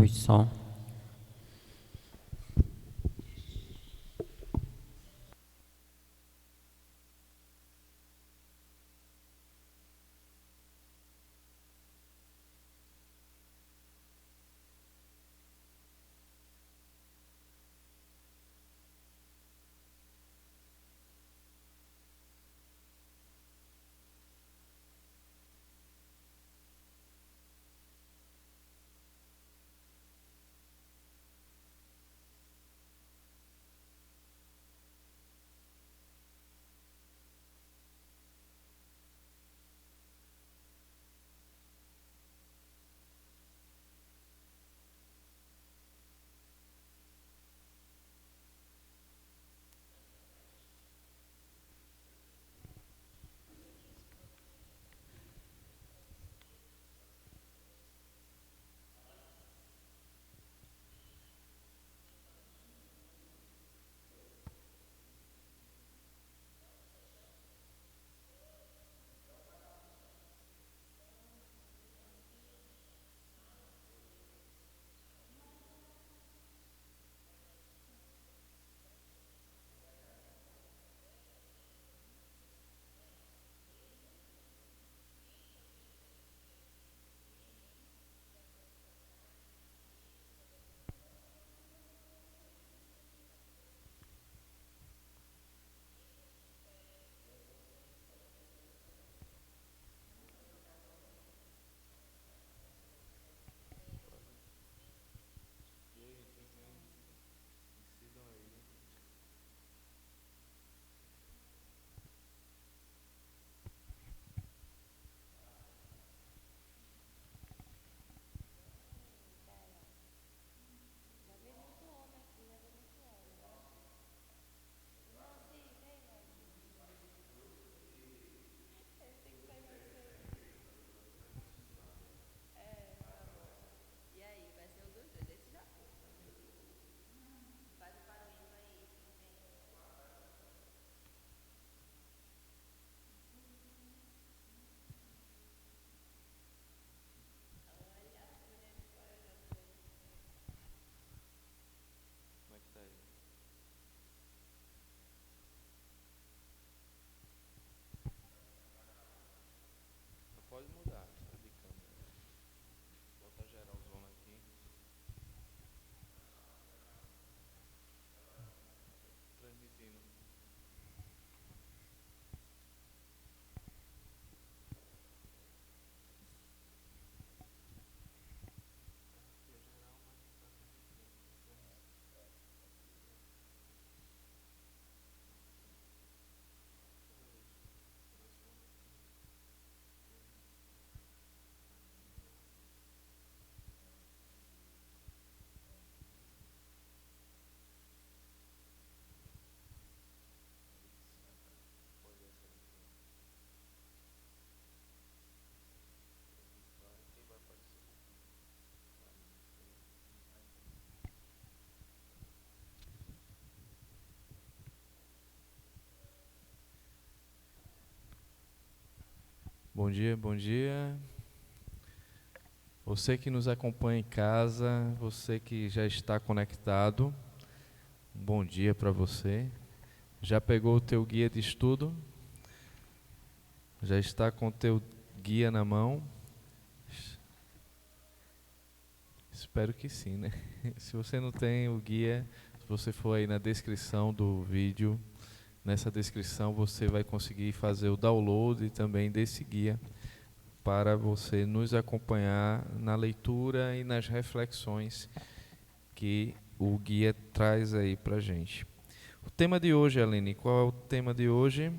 Ruído de som. Como é que tá aí? Pode mudar a de câmera. Bota geral zona aqui. Transmitindo. Pode essa daqui. Aqui vai aparecer. Bom dia, bom dia. Você que nos acompanha em casa, você que já está conectado, bom dia para você. Já pegou o teu guia de estudo? Já está com o teu guia na mão? Espero que sim, né? Se você não tem o guia, se você for aí na descrição do vídeo, nessa descrição você vai conseguir fazer o download também desse guia para você nos acompanhar na leitura e nas reflexões que o guia traz aí para a gente. O tema de hoje, Aline, qual é o tema de hoje?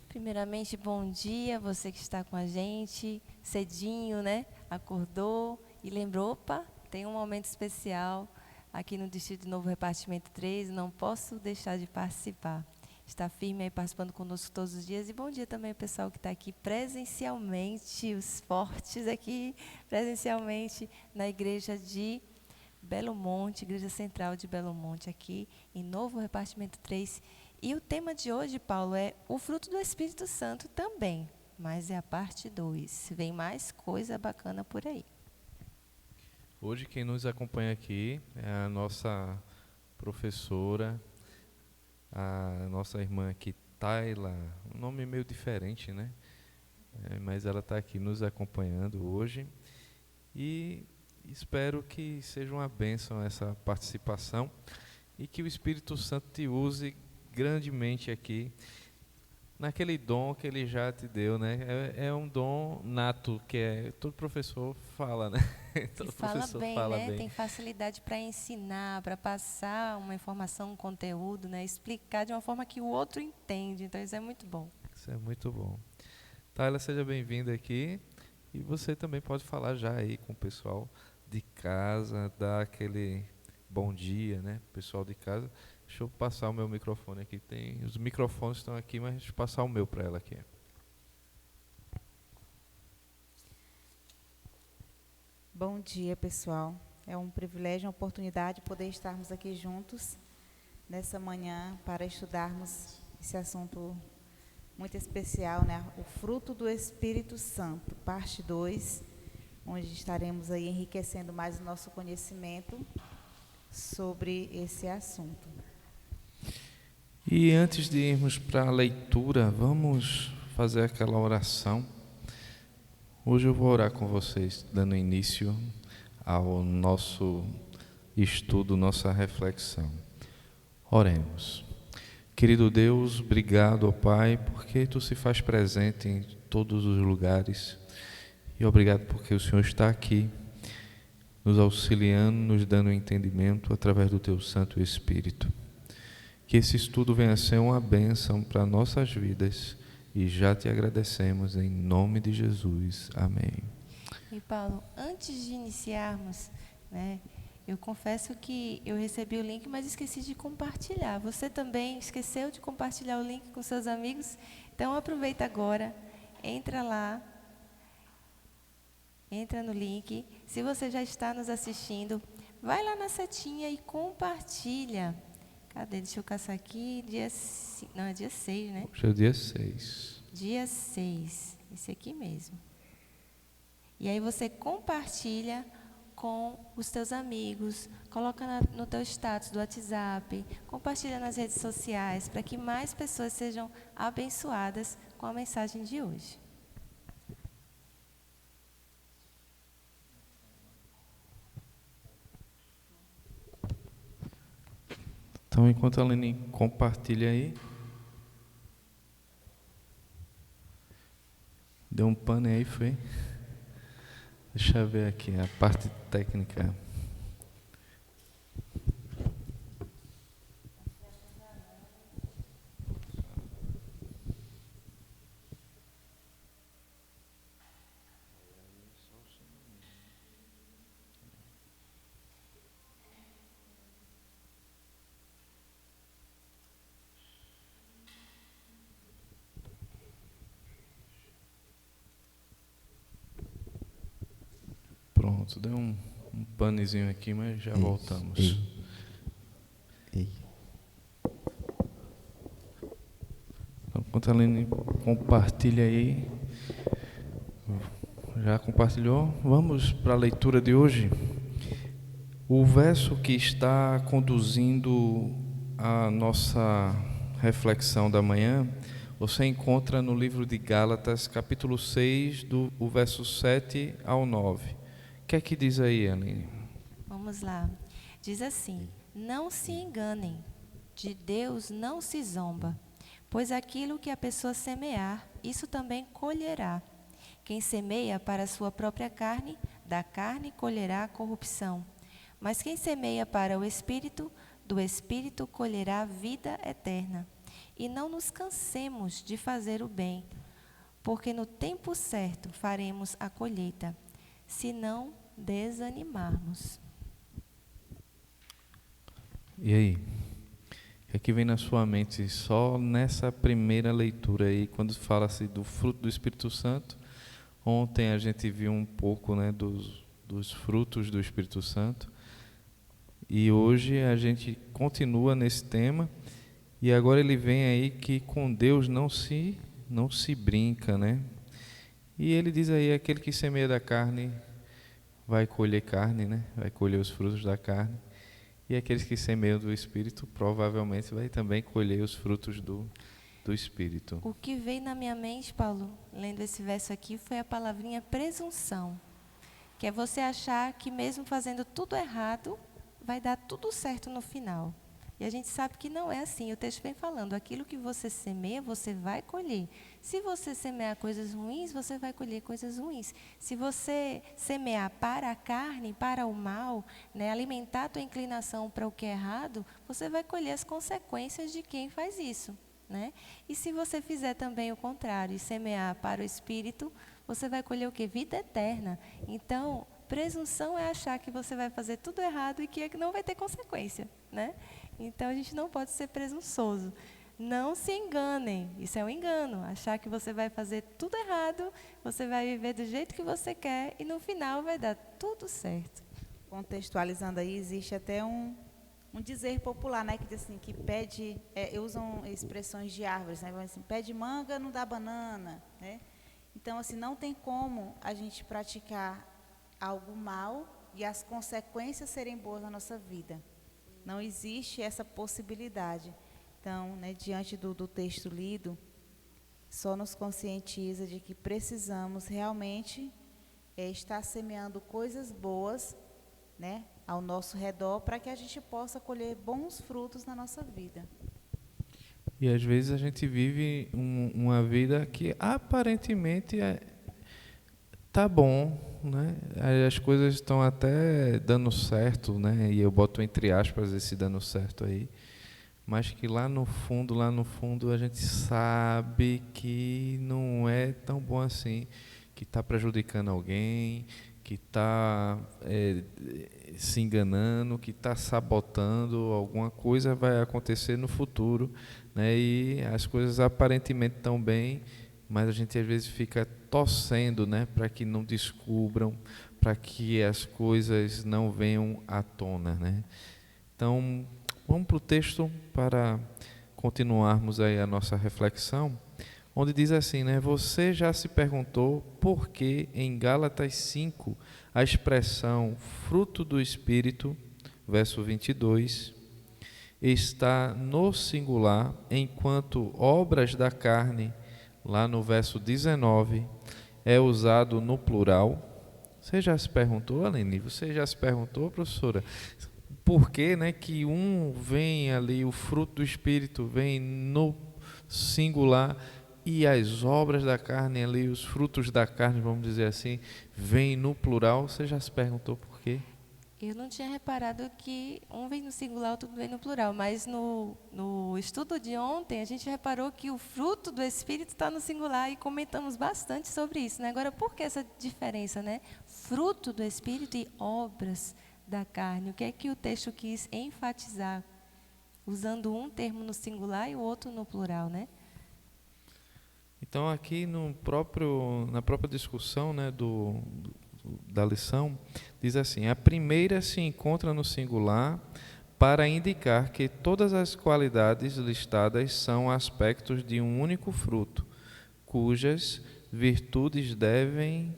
Primeiramente, bom dia, você que está com a gente, cedinho, né? Acordou e lembrou, opa, tem um momento especial aqui no Distrito de Novo Repartimento 3, não posso deixar de participar. Está firme aí participando conosco todos os dias. E bom dia também ao pessoal que está aqui presencialmente, os fortes aqui presencialmente na igreja de Belo Monte, Igreja Central de Belo Monte, aqui em Novo Repartimento 3. E o tema de hoje, Paulo, é o fruto do Espírito Santo também, mas é a parte 2. Vem mais coisa bacana por aí. Hoje quem nos acompanha aqui é a nossa professora, a nossa irmã aqui, Tayla, um nome meio diferente, né? Mas ela está aqui nos acompanhando hoje e espero que seja uma bênção essa participação e que o Espírito Santo te use grandemente aqui naquele dom que ele já te deu, né? É um dom nato que todo professor fala, né? Todo E fala professor bem, fala né? bem. Tem facilidade para ensinar, para passar uma informação, um conteúdo, né? Explicar de uma forma que o outro entende. Então isso é muito bom. Isso é muito bom. Tayla, seja bem-vinda aqui. E você também pode falar já aí com o pessoal de casa, dar aquele bom dia, né? Pessoal de casa. Deixa eu passar o meu microfone aqui. Os microfones estão aqui, mas deixa eu passar o meu para ela aqui. Bom dia, pessoal. É um privilégio, uma oportunidade poder estarmos aqui juntos nessa manhã para estudarmos esse assunto muito especial, né? O fruto do Espírito Santo, parte 2, onde estaremos aí enriquecendo mais o nosso conhecimento sobre esse assunto. E antes de irmos para a leitura, vamos fazer aquela oração. Hoje eu vou orar com vocês, dando início ao nosso estudo, nossa reflexão. Oremos. Querido Deus, obrigado, ó Pai, porque Tu se faz presente em todos os lugares. E obrigado porque o Senhor está aqui, nos auxiliando, nos dando entendimento através do Teu Santo Espírito. Que esse estudo venha a ser uma bênção para nossas vidas e já Te agradecemos em nome de Jesus. Amém. E Paulo, antes de iniciarmos, né? Eu confesso que eu recebi o link, mas esqueci de compartilhar. Você também esqueceu de compartilhar o link com seus amigos? Então aproveita agora, entra lá, entra no link. Se você já está nos assistindo, vai lá na setinha e compartilha. Cadê? Deixa eu caçar aqui. Não, é dia 6, né? Hoje é o dia 6. Dia 6, esse aqui mesmo. E aí você compartilha com os teus amigos, coloca no teu status do WhatsApp, compartilha nas redes sociais, para que mais pessoas sejam abençoadas com a mensagem de hoje. Então, enquanto a Aline compartilha aí, deu um pane aí, foi? Deixa eu ver aqui a parte técnica. Pronto, deu um panezinho aqui, mas já voltamos. Ei. Então, enquanto a Aline compartilha aí, já compartilhou? Vamos para a leitura de hoje. O verso que está conduzindo a nossa reflexão da manhã, você encontra no livro de Gálatas, capítulo 6, o verso 7 ao 9. O que é que diz aí, Aline? Vamos lá. Diz assim: não se enganem, de Deus não se zomba, pois aquilo que a pessoa semear, isso também colherá. Quem semeia para a sua própria carne, da carne colherá a corrupção. Mas quem semeia para o Espírito, do Espírito colherá a vida eterna. E não nos cansemos de fazer o bem, porque no tempo certo faremos a colheita, se não desanimarmos. E aí? O que é que vem na sua mente só nessa primeira leitura aí, quando fala-se do fruto do Espírito Santo? Ontem a gente viu um pouco, né, dos frutos do Espírito Santo. E hoje a gente continua nesse tema. E agora ele vem aí que com Deus não se brinca, né? E ele diz aí, aquele que semeia da carne vai colher carne, né? Vai colher os frutos da carne. E aqueles que semeiam do Espírito provavelmente vai também colher os frutos do Espírito. O que veio na minha mente, Paulo, lendo esse verso aqui, foi a palavrinha presunção. Que é você achar que mesmo fazendo tudo errado, vai dar tudo certo no final. E a gente sabe que não é assim. O texto vem falando, aquilo que você semeia, você vai colher. Se você semear coisas ruins, você vai colher coisas ruins. Se você semear para a carne, para o mal, né, alimentar a tua inclinação para o que é errado, você vai colher as consequências de quem faz isso, né? E se você fizer também o contrário, e semear para o espírito, você vai colher o quê? Vida eterna. Então, presunção é achar que você vai fazer tudo errado e que não vai ter consequência, né? Então, a gente não pode ser presunçoso. Não se enganem, isso é um engano. Achar que você vai fazer tudo errado, você vai viver do jeito que você quer e no final vai dar tudo certo. Contextualizando aí, existe até um dizer popular, né, que diz assim, que pede, usam expressões de árvores, né, assim, pede manga, não dá banana, né? Então, assim, não tem como a gente praticar algo mal e as consequências serem boas na nossa vida. Não existe essa possibilidade. Então, né, diante do texto lido, só nos conscientiza de que precisamos realmente estar semeando coisas boas, né, ao nosso redor, para que a gente possa colher bons frutos na nossa vida. E às vezes a gente vive uma vida que aparentemente tá bom, né? As coisas estão até dando certo, né? E eu boto entre aspas esse dando certo aí, mas que lá no fundo a gente sabe que não é tão bom assim, que está prejudicando alguém, que está se enganando, que está sabotando, alguma coisa vai acontecer no futuro, né? E as coisas aparentemente estão bem, mas a gente às vezes fica torcendo, né, para que não descubram, para que as coisas não venham à tona, né? Então, vamos para o texto para continuarmos aí a nossa reflexão, onde diz assim, né? Você já se perguntou por que em Gálatas 5 a expressão fruto do Espírito, verso 22, está no singular, enquanto obras da carne, lá no verso 19, é usado no plural? Você já se perguntou, Aline? Você já se perguntou, professora? Por que, né, que vem ali, o fruto do Espírito vem no singular e as obras da carne ali, os frutos da carne, vamos dizer assim, vêm no plural? Você já se perguntou por quê? Eu não tinha reparado que um vem no singular, outro vem no plural, mas no estudo de ontem a gente reparou que o fruto do Espírito está no singular e comentamos bastante sobre isso, né? Agora, por que essa diferença, né? Fruto do Espírito e obras da carne. O que é que o texto quis enfatizar, usando um termo no singular e o outro no plural, né? Então, aqui na própria discussão, né, da lição, diz assim: a primeira se encontra no singular para indicar que todas as qualidades listadas são aspectos de um único fruto, cujas virtudes devem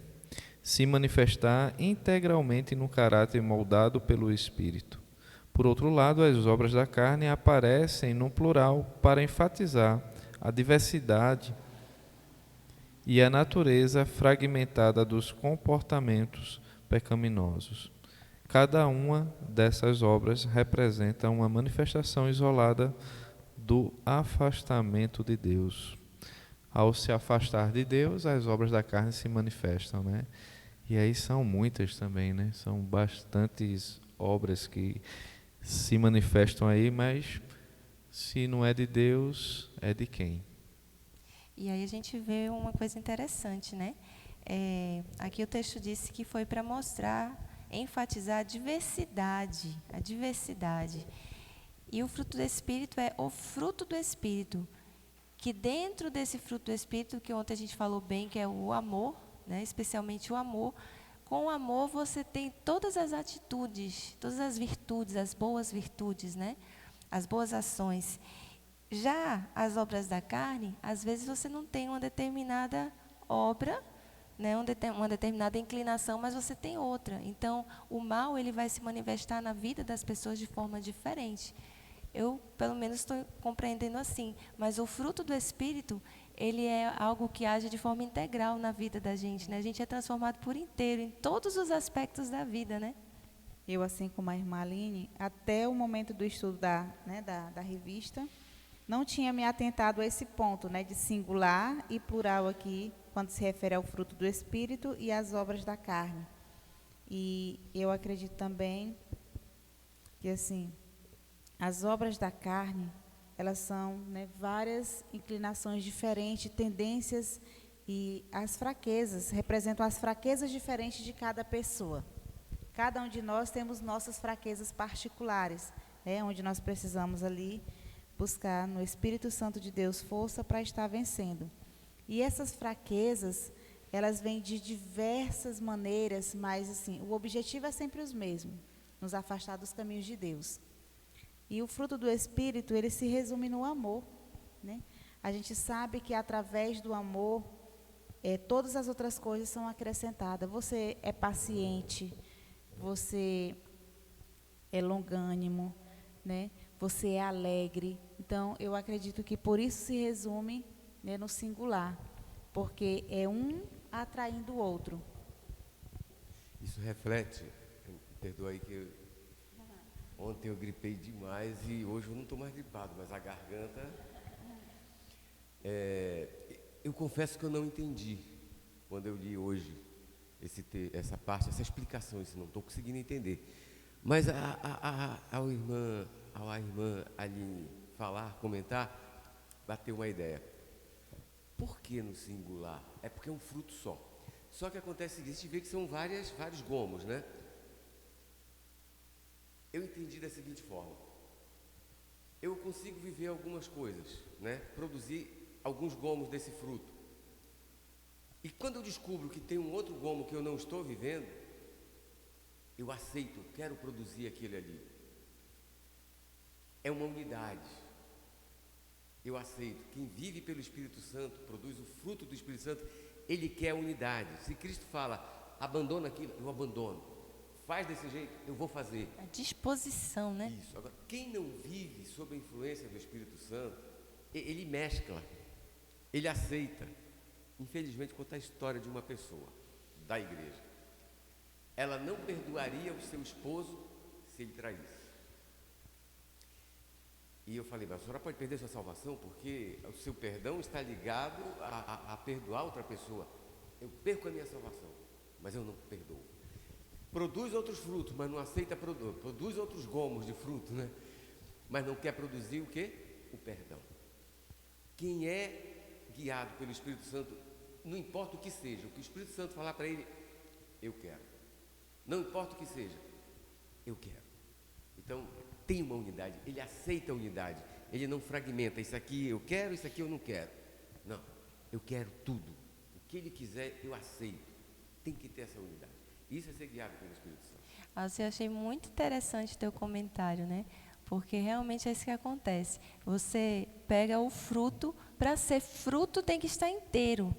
se manifestar integralmente no caráter moldado pelo Espírito. Por outro lado, as obras da carne aparecem no plural para enfatizar a diversidade e a natureza fragmentada dos comportamentos pecaminosos. Cada uma dessas obras representa uma manifestação isolada do afastamento de Deus. Ao se afastar de Deus, as obras da carne se manifestam, né? E aí são muitas também, né? São bastantes obras que se manifestam aí, mas se não é de Deus, é de quem? E aí a gente vê uma coisa interessante, né? Aqui o texto disse que foi para mostrar, enfatizar a diversidade. E o fruto do Espírito é o fruto do Espírito, que dentro desse fruto do Espírito, que ontem a gente falou bem, que é o amor, né? Especialmente o amor, com o amor você tem todas as atitudes, todas as virtudes, as boas virtudes, né? As boas ações. Já as obras da carne, às vezes você não tem uma determinada obra, né, uma determinada inclinação, mas você tem outra. Então, o mal ele vai se manifestar na vida das pessoas de forma diferente. Eu, pelo menos, estou compreendendo assim. Mas o fruto do Espírito, ele é algo que age de forma integral na vida da gente, né? A gente é transformado por inteiro, em todos os aspectos da vida, né? Eu, assim como a irmã Aline, até o momento do estudo da revista, não tinha me atentado a esse ponto, né, de singular e plural aqui, quando se refere ao fruto do Espírito e às obras da carne. E eu acredito também que, assim, as obras da carne, elas são, né, várias inclinações diferentes, tendências, e as fraquezas, representam as fraquezas diferentes de cada pessoa. Cada um de nós temos nossas fraquezas particulares, onde nós precisamos ali buscar no Espírito Santo de Deus força para estar vencendo. E essas fraquezas, elas vêm de diversas maneiras, mas assim, o objetivo é sempre o mesmo, nos afastar dos caminhos de Deus. E o fruto do Espírito, ele se resume no amor, né? A gente sabe que através do amor, todas as outras coisas são acrescentadas. Você é paciente, você é longânimo, né? Você é alegre. Então, eu acredito que por isso se resume, né, no singular, porque é um atraindo o outro. Isso reflete, perdoa aí que ontem eu gripei demais e hoje eu não estou mais gripado, mas a garganta... eu confesso que eu não entendi quando eu li hoje essa parte, essa explicação, isso não estou conseguindo entender. Mas a irmã Aline falar, comentar, bateu uma ideia. Por que no singular? É porque é um fruto só. Só que acontece o seguinte, a gente vê que são vários gomos, né? Eu entendi da seguinte forma. Eu consigo viver algumas coisas, né? Produzir alguns gomos desse fruto. E quando eu descubro que tem um outro gomo que eu não estou vivendo, eu aceito, quero produzir aquele ali. É uma unidade. Eu aceito. Quem vive pelo Espírito Santo, produz o fruto do Espírito Santo, ele quer a unidade. Se Cristo fala, abandona aquilo, eu abandono. Faz desse jeito, eu vou fazer. A disposição, né? Isso. Agora, quem não vive sob a influência do Espírito Santo, ele mescla, ele aceita. Infelizmente, conta a história de uma pessoa da igreja. Ela não perdoaria o seu esposo se ele traísse. E eu falei, mas a senhora pode perder sua salvação porque o seu perdão está ligado a perdoar outra pessoa. Eu perco a minha salvação, mas eu não perdoo. Produz outros frutos, mas não aceita produz outros gomos de fruto, né? Mas não quer produzir o quê? O perdão. Quem é guiado pelo Espírito Santo, não importa o que seja, o que o Espírito Santo falar para ele, eu quero. Não importa o que seja, eu quero. Então, tem uma unidade, ele aceita a unidade, ele não fragmenta, isso aqui eu quero, isso aqui eu não quero. Não, eu quero tudo. O que ele quiser, eu aceito. Tem que ter essa unidade. Isso é ser guiado pelo Espírito Santo. Eu achei muito interessante o teu comentário, né? Porque realmente é isso que acontece. Você pega o fruto, para ser fruto tem que estar inteiro.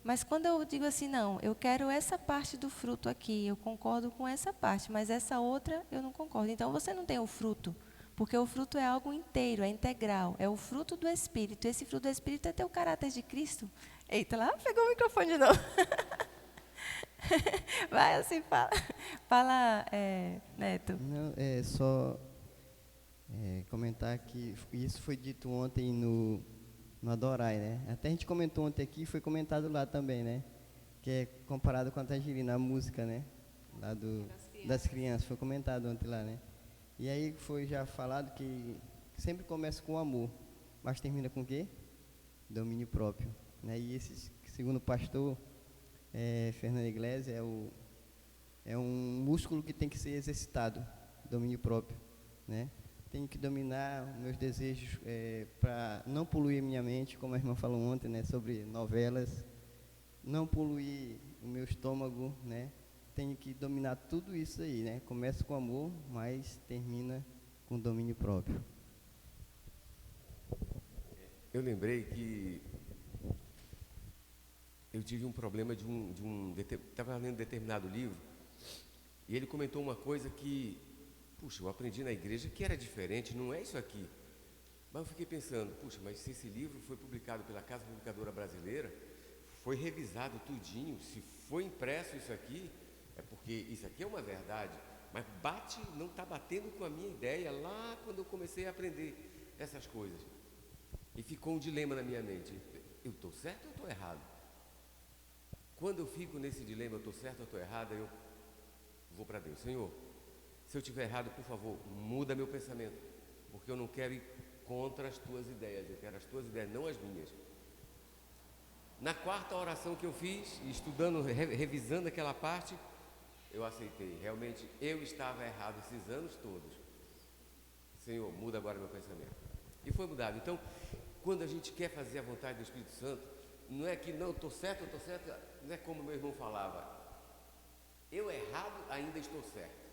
Mas quando eu digo assim, não, eu quero essa parte do fruto aqui, eu concordo com essa parte, mas essa outra eu não concordo. Então você não tem o fruto, porque o fruto é algo inteiro, é integral, é o fruto do Espírito. Esse fruto do Espírito é ter o caráter de Cristo. Eita, lá pegou o microfone de novo. Vai assim, fala. Fala, Neto. Não, é só comentar que isso foi dito ontem no Adorai, né? Até a gente comentou ontem aqui, foi comentado lá também, né? Que é comparado com a Tangerina, a música, né? Lá das crianças, foi comentado ontem lá, né? E aí foi já falado que sempre começa com amor, mas termina com o quê? Domínio próprio, né? E esse, segundo o pastor Fernando Iglesias, é um músculo que tem que ser exercitado, domínio próprio, né? Tenho que dominar meus desejos para não poluir minha mente, como a irmã falou ontem, né, sobre novelas, não poluir o meu estômago, né? Tenho que dominar tudo isso aí, né? Começa com amor, mas termina com domínio próprio. Eu lembrei que eu tive um problema estava lendo determinado livro, e ele comentou uma coisa que, puxa, eu aprendi na igreja que era diferente, não é isso aqui. Mas eu fiquei pensando, puxa, mas se esse livro foi publicado pela Casa Publicadora Brasileira, foi revisado tudinho, se foi impresso isso aqui, é porque isso aqui é uma verdade, mas não está batendo com a minha ideia lá quando eu comecei a aprender essas coisas. E ficou um dilema na minha mente, eu estou certo ou estou errado? Quando eu fico nesse dilema, eu estou certo ou estou errado, eu vou para Deus. Senhor, se eu estiver errado, por favor, muda meu pensamento, porque eu não quero ir contra as tuas ideias, eu quero as tuas ideias, não as minhas. Na quarta oração que eu fiz, estudando, revisando aquela parte, eu aceitei. Realmente, eu estava errado esses anos todos. Senhor, muda agora meu pensamento. E foi mudado. Então, quando a gente quer fazer a vontade do Espírito Santo, não é que não, estou certo, não é como meu irmão falava. Eu errado, ainda estou certo.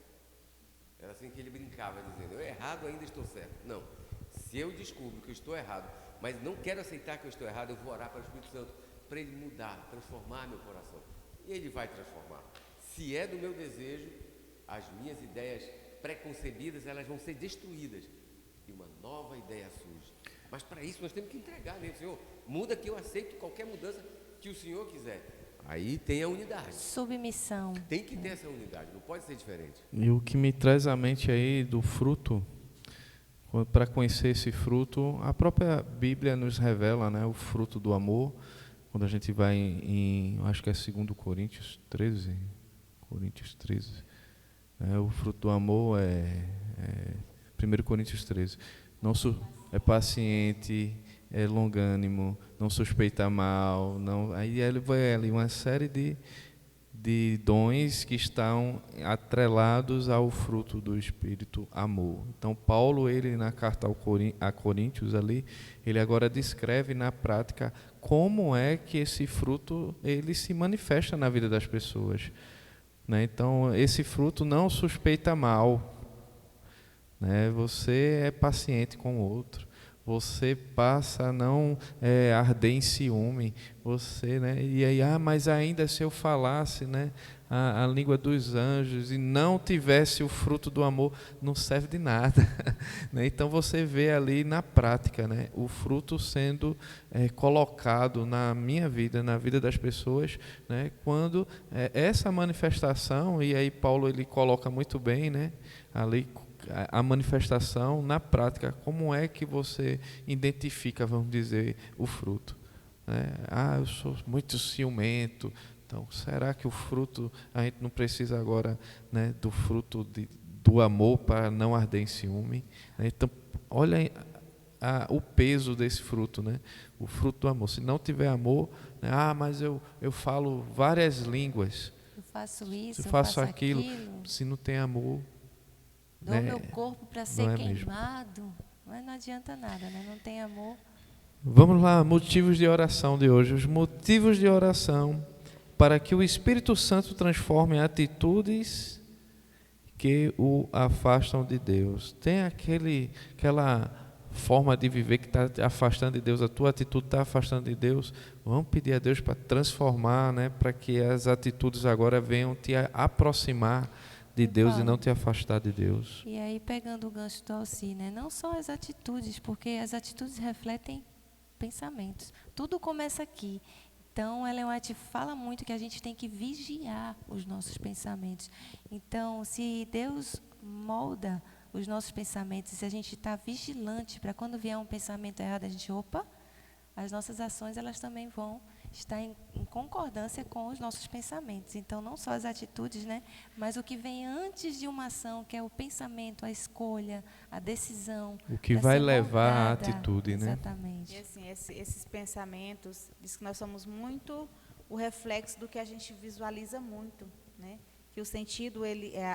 Era assim que ele brincava, dizendo, eu errado, ainda estou certo. Não. Se eu descubro que eu estou errado, mas não quero aceitar que eu estou errado, eu vou orar para o Espírito Santo, para ele mudar, transformar meu coração. E ele vai transformar. Se é do meu desejo, as minhas ideias preconcebidas, elas vão ser destruídas. E uma nova ideia surge. Mas para isso nós temos que entregar mesmo. Senhor, muda que eu aceito qualquer mudança que o Senhor quiser. Aí tem a unidade. Submissão. Tem que ter essa unidade, não pode ser diferente. E o que me traz à mente aí do fruto, para conhecer esse fruto, a própria Bíblia nos revela, né, o fruto do amor. Quando a gente vai acho que é 2 Coríntios 13, o fruto do amor é 1 Coríntios 13. Não é paciente, é longânimo, não suspeita mal. Aí ele vai ali uma série de dons que estão atrelados ao fruto do Espírito, amor. Então, Paulo, ele na carta a Coríntios ali, ele agora descreve na prática como é que esse fruto ele se manifesta na vida das pessoas, né? Então, esse fruto não suspeita mal, né? Você é paciente com o outro, você passa a não arder em ciúme, você, né? E aí, mas ainda se eu falasse, né, a língua dos anjos e não tivesse o fruto do amor, não serve de nada, né? Então você vê ali na prática, né, o fruto sendo colocado na minha vida, na vida das pessoas, né, quando essa manifestação, e aí Paulo ele coloca muito bem, né, ali a manifestação na prática, como é que você identifica, vamos dizer, o fruto, né? Eu sou muito ciumento. Então, será que o fruto, a gente não precisa agora, né, do fruto do amor para não arder em ciúme? Então, olha o peso desse fruto, né? O fruto do amor. Se não tiver amor, né, mas eu falo várias línguas. Eu faço isso, eu eu faço faço aquilo. aquilo. Se não tem amor, Dou né, meu corpo para ser queimado, mesmo. Mas não adianta nada, né? Não tem amor. Vamos lá, motivos de oração de hoje. Os motivos de oração para que o Espírito Santo transforme atitudes que o afastam de Deus. Tem aquela forma de viver que está afastando de Deus, a tua atitude está afastando de Deus. Vamos pedir a Deus para transformar, né, para que as atitudes agora venham te aproximar de Deus e não te afastar de Deus. E aí, pegando o gancho do Alci, né, não só as atitudes, porque as atitudes refletem pensamentos. Tudo começa aqui. Então, Ellen White fala muito que a gente tem que vigiar os nossos pensamentos. Então, se Deus molda os nossos pensamentos, se a gente está vigilante para quando vier um pensamento errado, a gente, as nossas ações elas também vão estar em concordância com os nossos pensamentos. Então, não só as atitudes, né, mas o que vem antes de uma ação, que é o pensamento, a escolha, a decisão. O que vai levar à atitude, né? Exatamente. E assim, esses pensamentos, diz que nós somos muito o reflexo do que a gente visualiza muito, né? Que o sentido,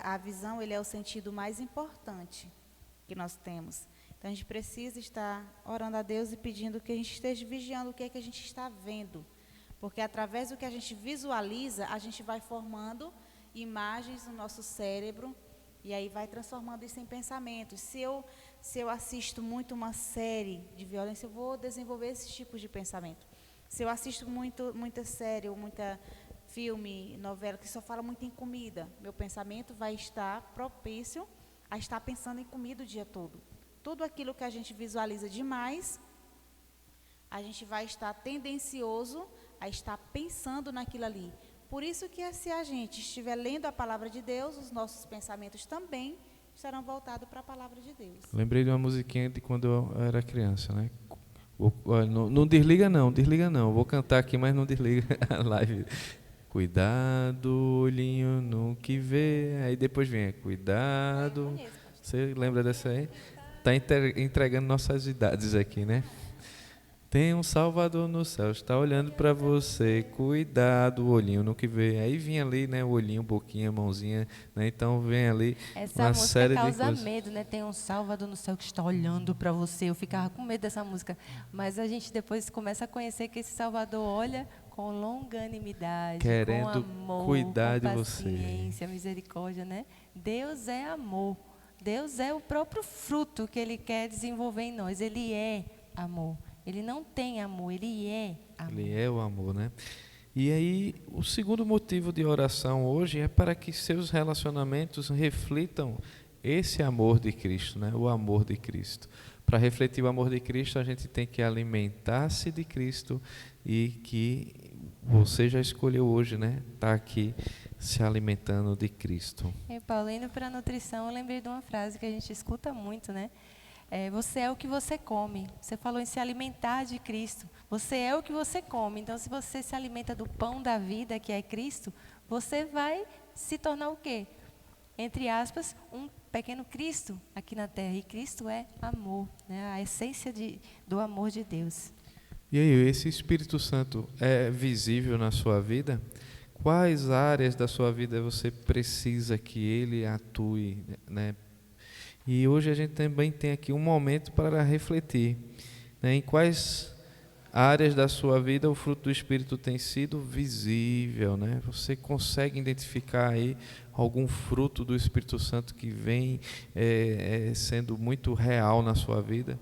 a visão, ele é o sentido mais importante que nós temos. Então, a gente precisa estar orando a Deus e pedindo que a gente esteja vigiando o que é que a gente está vendo. Porque através do que a gente visualiza, a gente vai formando imagens no nosso cérebro e aí vai transformando isso em pensamentos. Se eu assisto muito uma série de violência, eu vou desenvolver esses tipos de pensamento. Se eu assisto muita série ou muita filme, novela que só fala muito em comida, meu pensamento vai estar propício a estar pensando em comida o dia todo. Tudo aquilo que a gente visualiza demais, a gente vai estar tendencioso a estar pensando naquilo ali. Por isso que se a gente estiver lendo a palavra de Deus, os nossos pensamentos também estarão voltados para a palavra de Deus. Lembrei de uma musiquinha de quando eu era criança, né? Não desliga não. Vou cantar aqui, mas não desliga a live. Cuidado, olhinho no que vê. Aí depois vem, cuidado. Você lembra dessa aí? Está entregando nossas idades aqui, né? Tem um Salvador no céu, está olhando para você, cuidado, olhinho no que vê. Aí vinha ali, né, o olhinho, boquinha, mãozinha, né? Então vem ali essa uma música série de causa coisas. medo, né? Tem um Salvador no céu que está olhando para você. Eu ficava com medo dessa música, mas a gente depois começa a conhecer que esse Salvador olha com longanimidade, Querendo com amor, cuidar com de você. paciência, misericórdia, né? Deus é amor. Deus é o próprio fruto que Ele quer desenvolver em nós. Ele é amor. Ele não tem amor, Ele é amor. Ele é o amor, né? E aí, o segundo motivo de oração hoje é para que seus relacionamentos reflitam esse amor de Cristo, né? O amor de Cristo. Para refletir o amor de Cristo, a gente tem que alimentar-se de Cristo e que você já escolheu hoje, né? Tá aqui se alimentando de Cristo. E Paulo, indo para a nutrição, eu lembrei de uma frase que a gente escuta muito, né? Você é o que você come. Você falou em se alimentar de Cristo. Você é o que você come. Então, se você se alimenta do pão da vida, que é Cristo, você vai se tornar o quê? Entre aspas, um pequeno Cristo aqui na Terra. E Cristo é amor, né? A essência do amor de Deus. E aí, esse Espírito Santo é visível na sua vida? Quais áreas da sua vida você precisa que ele atue, né? E hoje a gente também tem aqui um momento para refletir, né, em quais áreas da sua vida o fruto do Espírito tem sido visível, né? Você consegue identificar aí algum fruto do Espírito Santo que vem sendo muito real na sua vida?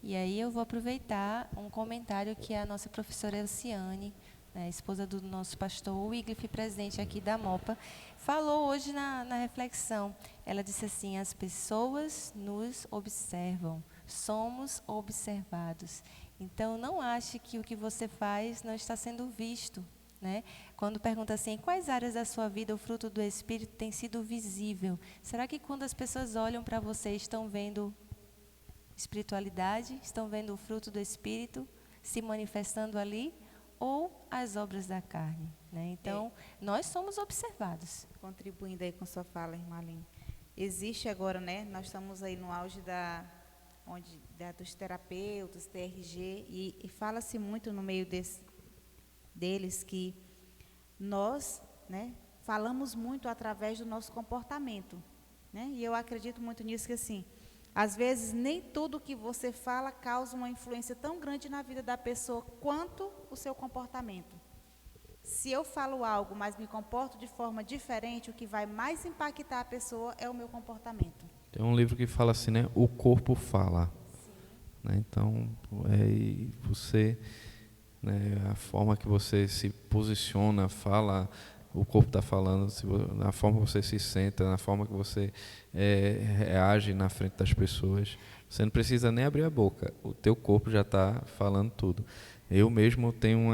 E aí eu vou aproveitar um comentário que a nossa professora Elciane, né, esposa do nosso pastor Wycliffe, presidente aqui da MOPA, falou hoje na reflexão. Ela disse assim: as pessoas nos observam, somos observados. Então, não ache que o que você faz não está sendo visto, né? Quando pergunta assim, em quais áreas da sua vida o fruto do Espírito tem sido visível? Será que quando as pessoas olham para você, estão vendo espiritualidade, estão vendo o fruto do Espírito se manifestando ali? Ou as obras da carne, né? Então, nós somos observados. Contribuindo aí com sua fala, irmã Aline. Existe agora, né? Nós estamos aí no auge dos terapeutas, TRG, e fala-se muito no meio deles que nós, né, falamos muito através do nosso comportamento, né? E eu acredito muito nisso, que assim, às vezes nem tudo que você fala causa uma influência tão grande na vida da pessoa quanto o seu comportamento. Se eu falo algo, mas me comporto de forma diferente, o que vai mais impactar a pessoa é o meu comportamento. Tem um livro que fala assim, né? O corpo fala. Né? Então, você, né, a forma que você se posiciona, fala, o corpo está falando, na forma que você se senta, na forma que você reage na frente das pessoas. Você não precisa nem abrir a boca, o teu corpo já está falando tudo. Eu mesmo tenho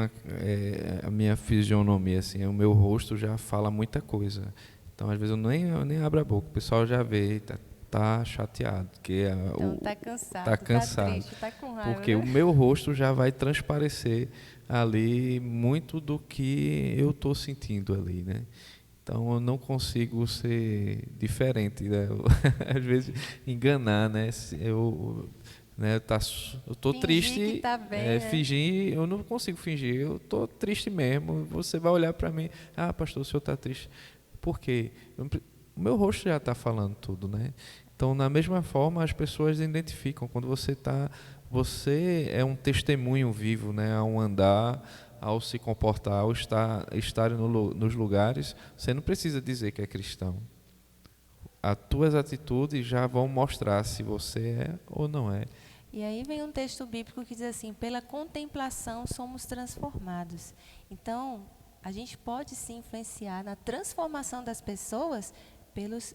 a minha fisionomia, assim, o meu rosto já fala muita coisa. Então, às vezes, eu nem abro a boca, o pessoal já vê, tá chateado. Então, tá cansado, tá triste, tá com raiva. Porque, né, o meu rosto já vai transparecer ali muito do que eu estou sentindo ali, né? Então, eu não consigo ser diferente, né? Às vezes, enganar, né? Eu estou triste, que tá bem, né? Fingir, eu não consigo fingir, eu estou triste mesmo. Você vai olhar para mim, pastor, o senhor está triste. Por quê? O meu rosto já está falando tudo, né? Então, na mesma forma, as pessoas identificam. Quando você é um testemunho vivo, né? Ao andar, ao se comportar, ao estar nos lugares, você não precisa dizer que é cristão. As tuas atitudes já vão mostrar se você é ou não é. E aí vem um texto bíblico que diz assim: pela contemplação somos transformados. Então, a gente pode se influenciar na transformação das pessoas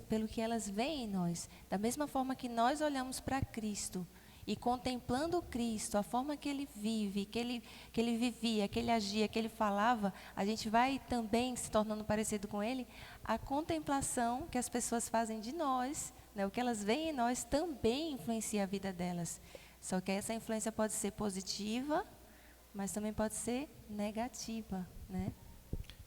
pelo que elas veem em nós. Da mesma forma que nós olhamos para Cristo e contemplando Cristo, a forma que Ele vive, que ele vivia, que Ele agia, que Ele falava, a gente vai também se tornando parecido com Ele. A contemplação que as pessoas fazem de nós, né, o que elas veem em nós, também influencia a vida delas. Só que essa influência pode ser positiva, mas também pode ser negativa, né?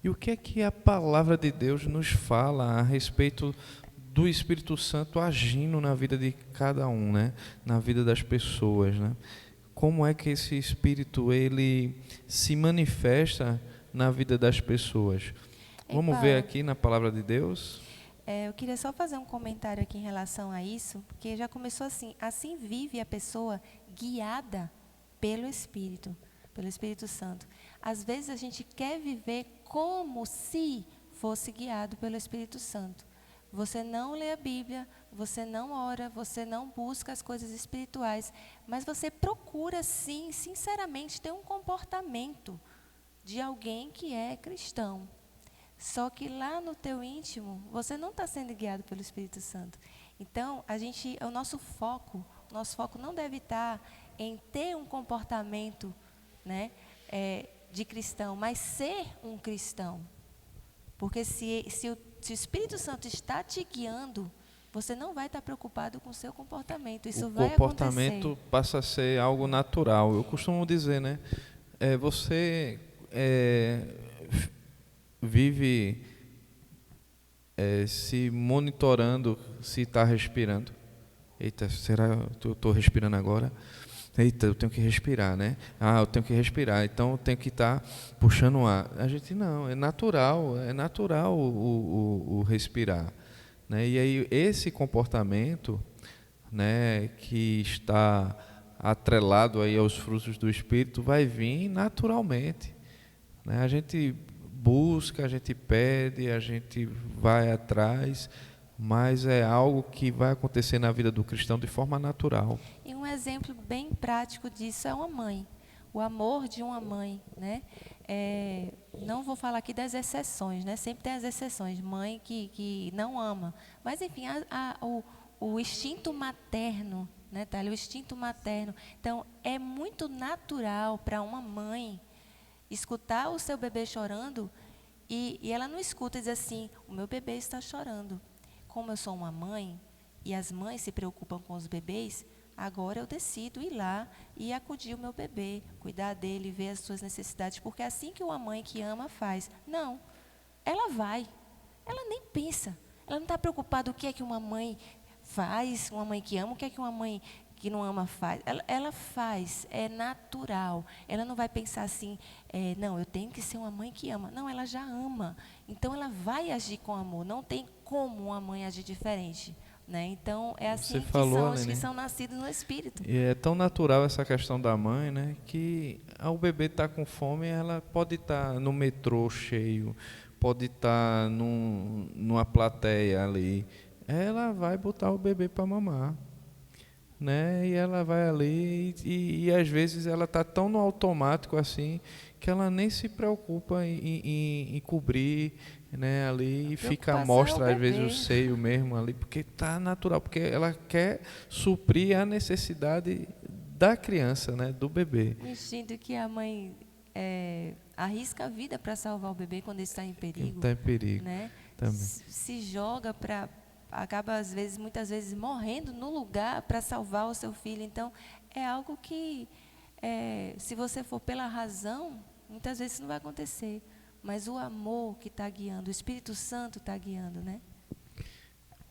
E o que é que a palavra de Deus nos fala a respeito do Espírito Santo agindo na vida de cada um, né? Na vida das pessoas, né? Como é que esse Espírito ele se manifesta na vida das pessoas? Vamos ver aqui na palavra de Deus. Eu queria só fazer um comentário aqui em relação a isso, porque já começou assim: assim vive a pessoa guiada pelo Espírito Santo. Às vezes a gente quer viver como se fosse guiado pelo Espírito Santo. Você não lê a Bíblia, você não ora, você não busca as coisas espirituais, mas você procura sim, sinceramente, ter um comportamento de alguém que é cristão. Só que lá no teu íntimo, você não está sendo guiado pelo Espírito Santo. Então, o nosso foco não deve estar em ter um comportamento, né, de cristão, mas ser um cristão. Porque se o Espírito Santo está te guiando, você não vai estar preocupado com o seu comportamento. Isso vai acontecer. O comportamento passa a ser algo natural. Eu costumo dizer, né? Você vive se monitorando se está respirando. Eita, será que eu estou respirando agora? Eita, eu tenho que respirar, né? Eu tenho que respirar, então eu tenho que estar puxando o ar. A gente não, é natural o respirar, né? E aí esse comportamento, né, que está atrelado aí aos frutos do Espírito vai vir naturalmente, né? A gente busca, a gente pede, a gente vai atrás, mas é algo que vai acontecer na vida do cristão de forma natural. E um exemplo bem prático disso é uma mãe, o amor de uma mãe, né? Não vou falar aqui das exceções, né? Sempre tem as exceções, mãe que não ama, mas enfim, o instinto materno, né, Thalia? O instinto materno. Então, é muito natural para uma mãe escutar o seu bebê chorando e ela não escuta e diz assim: o meu bebê está chorando. Como eu sou uma mãe e as mães se preocupam com os bebês, agora eu decido ir lá e acudir o meu bebê, cuidar dele, ver as suas necessidades, porque é assim que uma mãe que ama faz. Não, ela vai, ela nem pensa, ela não está preocupada o que é que uma mãe faz, uma mãe que ama, o que é que uma mãe que não ama faz. Ela faz, é natural. Ela não vai pensar assim, não, eu tenho que ser uma mãe que ama. Não, ela já ama. Então, ela vai agir com amor. Não tem como uma mãe agir diferente, né? Então, é assim que são os que são nascidos no Espírito. E é tão natural essa questão da mãe, né, que ao bebê estar com fome, ela pode estar no metrô cheio, pode estar numa plateia ali. Ela vai botar o bebê para mamar, né? E ela vai ali e às vezes ela está tão no automático assim que ela nem se preocupa em cobrir, né, ali, e fica mostra às vezes o seio mesmo ali, porque está natural, porque ela quer suprir a necessidade da criança, né, do bebê. O instinto que a mãe arrisca a vida para salvar o bebê quando ele está em perigo. Está em perigo, né? Também. Se joga para... acaba, muitas vezes, morrendo no lugar para salvar o seu filho. Então, é algo que, se você for pela razão, muitas vezes não vai acontecer. Mas o amor que está guiando, o Espírito Santo está guiando, né?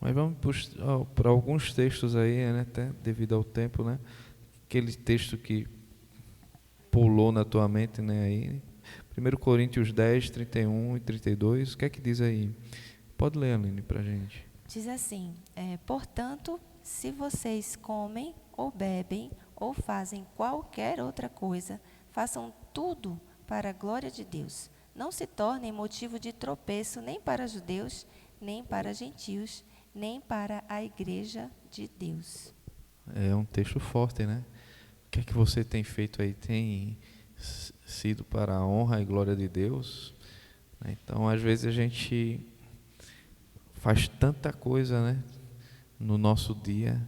Mas vamos para alguns textos aí, né, até devido ao tempo, né? Aquele texto que pulou na tua mente, né, aí. 1 Coríntios 10, 31 e 32, o que é que diz aí? Pode ler, Aline, para a gente. Diz assim: portanto, se vocês comem ou bebem ou fazem qualquer outra coisa, façam tudo para a glória de Deus. Não se tornem motivo de tropeço nem para judeus, nem para gentios, nem para a igreja de Deus. É um texto forte, né? que é que você tem feito aí? Tem sido para a honra e glória de Deus? Então, às vezes a gente faz tanta coisa, né, no nosso dia,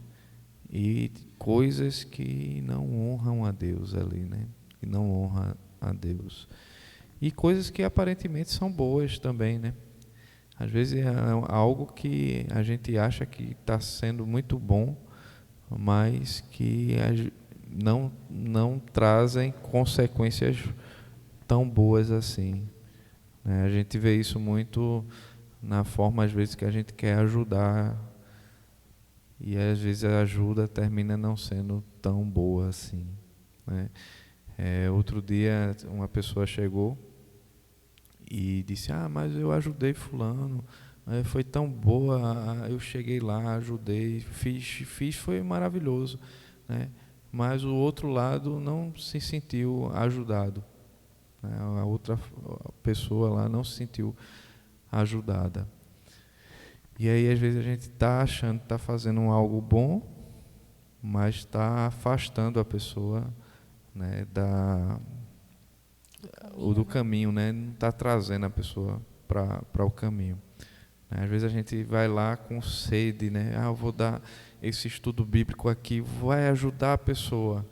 e coisas que não honram a Deus ali, né? Que não honram a Deus. E coisas que aparentemente são boas também, né? Às vezes é algo que a gente acha que está sendo muito bom, mas que não trazem consequências tão boas assim, né? A gente vê isso muito na forma, às vezes, que a gente quer ajudar, e às vezes a ajuda termina não sendo tão boa assim, né? Outro dia uma pessoa chegou e disse: mas eu ajudei fulano, foi tão boa, eu cheguei lá, ajudei, fiz, foi maravilhoso, né? Mas o outro lado não se sentiu ajudado, né? A outra pessoa lá não se sentiu ajudada. E aí às vezes a gente está achando que está fazendo algo bom, mas está afastando a pessoa, né, do caminho, né? Não está trazendo a pessoa para o caminho, né? Às vezes a gente vai lá com sede, né? Eu vou dar esse estudo bíblico aqui, vai ajudar a pessoa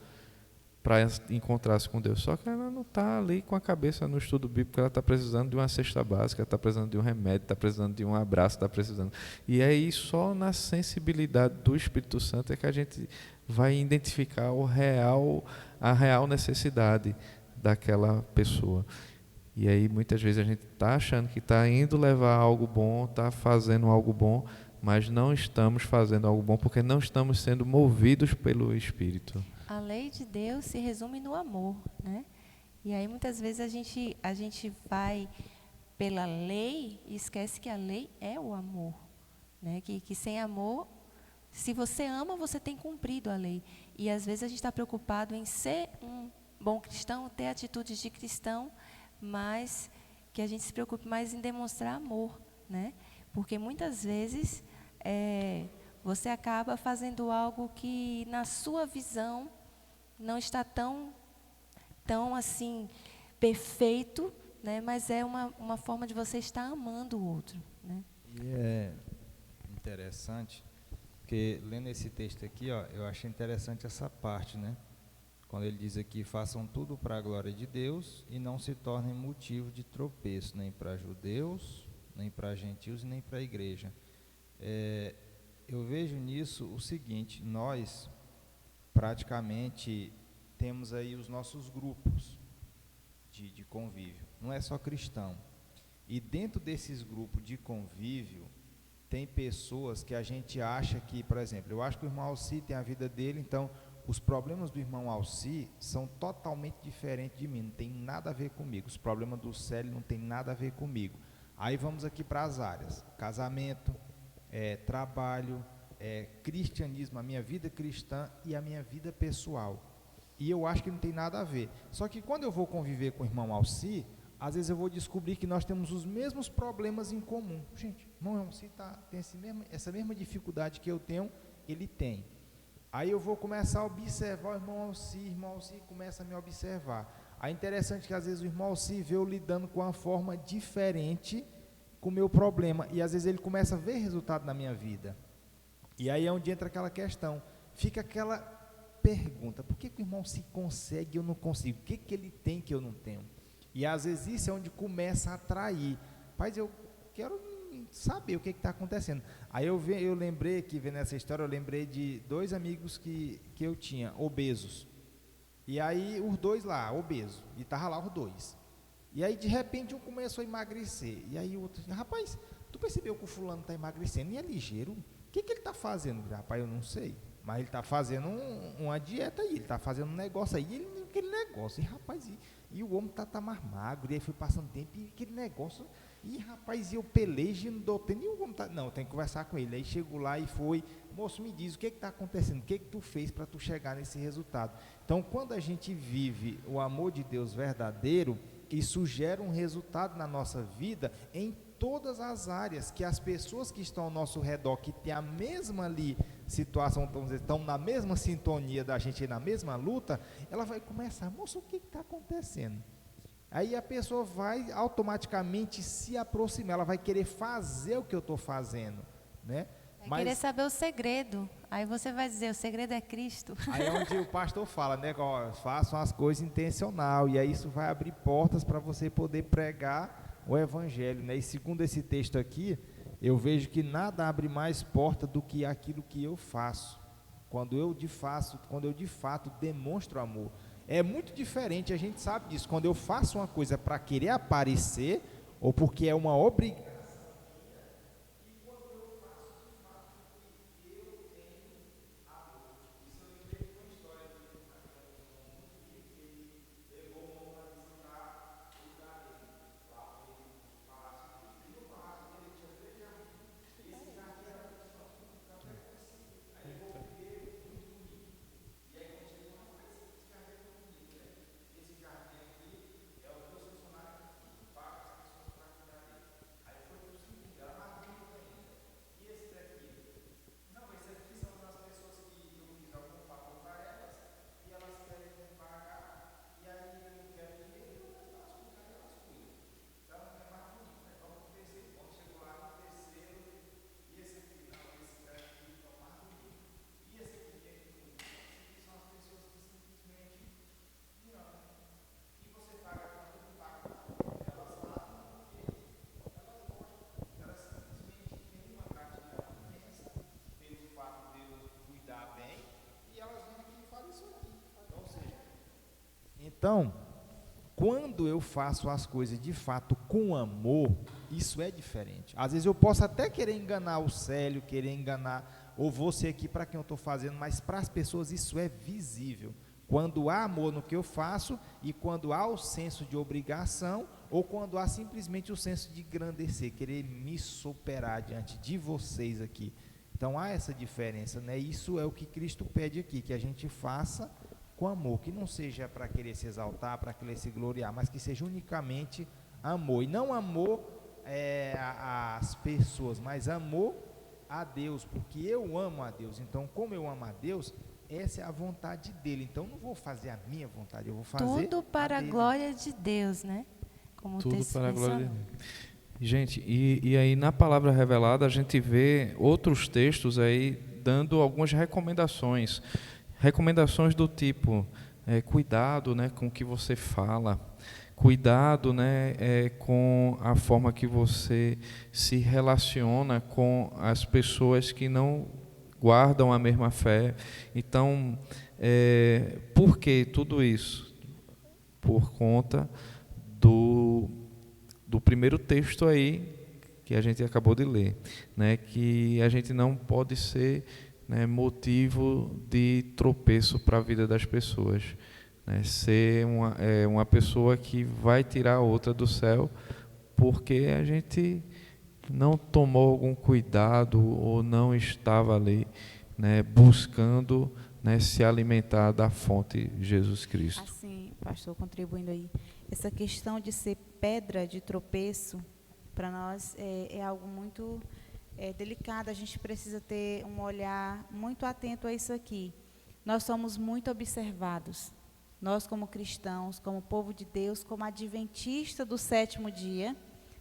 para encontrar-se com Deus. Só que ela não está ali com a cabeça no estudo bíblico, ela está precisando de uma cesta básica, está precisando de um remédio, está precisando de um abraço, está precisando. E aí só na sensibilidade do Espírito Santo é que a gente vai identificar a real necessidade daquela pessoa. E aí muitas vezes a gente está achando que está indo levar algo bom, está fazendo algo bom, mas não estamos fazendo algo bom porque não estamos sendo movidos pelo Espírito. A lei de Deus se resume no amor, né? E aí muitas vezes a gente vai pela lei e esquece que a lei é o amor, né? Que sem amor, se você ama, você tem cumprido a lei. E às vezes a gente está preocupado em ser um bom cristão, ter atitudes de cristão, mas que a gente se preocupe mais em demonstrar amor, né? Porque muitas vezes você acaba fazendo algo que na sua visão não está tão assim perfeito, né? Mas é uma forma de você estar amando o outro, né? E é interessante, porque lendo esse texto aqui, eu achei interessante essa parte, né? Quando ele diz aqui: façam tudo para a glória de Deus e não se tornem motivo de tropeço, nem para judeus, nem para gentios, nem para a igreja. Eu vejo nisso o seguinte: nós praticamente temos aí os nossos grupos de convívio, não é só cristão. E dentro desses grupos de convívio, tem pessoas que a gente acha que, por exemplo, eu acho que o irmão Alci tem a vida dele, então os problemas do irmão Alci são totalmente diferentes de mim, não tem nada a ver comigo. Os problemas do Célio não tem nada a ver comigo. Aí vamos aqui para as áreas: casamento, trabalho, cristianismo, a minha vida cristã e a minha vida pessoal. E eu acho que não tem nada a ver. Só que quando eu vou conviver com o irmão Alci, às vezes eu vou descobrir que nós temos os mesmos problemas em comum. Gente, o irmão Alci tem essa mesma dificuldade que eu tenho, ele tem. Aí eu vou começar a observar o irmão Alci começa a me observar. Aí é interessante que às vezes o irmão Alci vê eu lidando com uma forma diferente com o meu problema, e às vezes ele começa a ver resultado na minha vida. E aí é onde entra aquela questão, fica aquela pergunta: por que o irmão Alci consegue e eu não consigo? O que ele tem que eu não tenho? E às vezes isso é onde começa a atrair. Mas eu quero saber o que está acontecendo. Aí eu lembrei que, vendo essa história, eu lembrei de 2 amigos que eu tinha, obesos. E aí os 2 lá, obesos, e estavam lá os 2. E aí de repente um começou a emagrecer. E aí o outro: rapaz, tu percebeu que o fulano está emagrecendo e é ligeiro? O que ele está fazendo? Rapaz, eu não sei. Mas ele está fazendo uma dieta aí, ele está fazendo um negócio aí, ele aquele negócio, e rapaz, e o homem tá mais magro, e aí foi passando tempo, e aquele negócio, e rapaz, eu pelejo e não dou tempo, e o homem tá, não, tem que conversar com ele. Aí chego lá e foi: moço, me diz, o que está acontecendo, o que tu fez para tu chegar nesse resultado? Então, quando a gente vive o amor de Deus verdadeiro, isso gera um resultado na nossa vida em todas as áreas, que as pessoas que estão ao nosso redor, que têm a mesma ali situação, vamos dizer, estão na mesma sintonia da gente, na mesma luta, ela vai começar, moço, o que está acontecendo? Aí a pessoa vai automaticamente se aproximar, ela vai querer fazer o que eu estou fazendo, né? Vai querer saber o segredo. Aí você vai dizer, o segredo é Cristo. Aí é onde o pastor fala, né? Ó, façam as coisas intencional. E aí isso vai abrir portas para você poder pregar o evangelho, né? E segundo esse texto aqui, eu vejo que nada abre mais porta do que aquilo que eu faço. Quando eu de fato demonstro amor. É muito diferente, a gente sabe disso. Quando eu faço uma coisa para querer aparecer, ou porque é uma obrigação. Então, quando eu faço as coisas de fato com amor, isso é diferente. Às vezes eu posso até querer enganar o Célio, querer enganar ou você aqui para quem eu estou fazendo, mas para as pessoas isso é visível. Quando há amor no que eu faço e quando há o senso de obrigação ou quando há simplesmente o senso de engrandecer, querer me superar diante de vocês aqui. Então há essa diferença, né? Isso é o que Cristo pede aqui, que a gente faça com amor, que não seja para querer se exaltar, para querer se gloriar, mas que seja unicamente amor, e não amor às pessoas, mas amor a Deus, porque eu amo a Deus. Então, como eu amo a Deus, essa é a vontade dele. Então, não vou fazer a minha vontade, eu vou fazer tudo para a glória de Deus, né? Como tudo o texto para a glória de mencionou. Deus. Gente, e aí na palavra revelada a gente vê outros textos aí dando algumas recomendações do tipo, cuidado, né, com o que você fala, cuidado, né, com a forma que você se relaciona com as pessoas que não guardam a mesma fé. Então, por que tudo isso? Por conta do primeiro texto aí que a gente acabou de ler, né, que a gente não pode ser, né, motivo de tropeço para a vida das pessoas, né, ser uma pessoa que vai tirar a outra do céu porque a gente não tomou algum cuidado ou não estava ali, né, buscando, né, se alimentar da fonte Jesus Cristo. Assim, pastor, contribuindo aí, essa questão de ser pedra de tropeço, para nós é algo muito delicado. A gente precisa ter um olhar muito atento a isso aqui. Nós somos muito observados, nós como cristãos, como povo de Deus, como adventista do sétimo dia,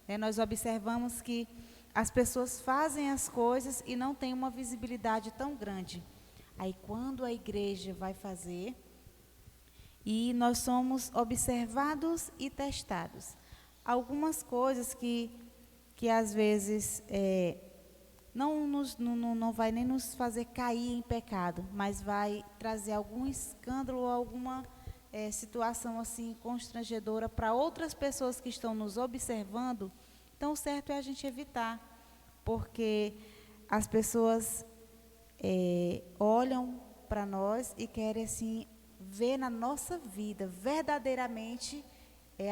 né, nós observamos que as pessoas fazem as coisas e não têm uma visibilidade tão grande. Aí quando a igreja vai fazer, e nós somos observados e testados. Algumas coisas que às vezes não vai nem nos fazer cair em pecado, mas vai trazer algum escândalo ou alguma situação assim constrangedora para outras pessoas que estão nos observando. Então, o certo é a gente evitar, porque as pessoas olham para nós e querem assim ver na nossa vida verdadeiramente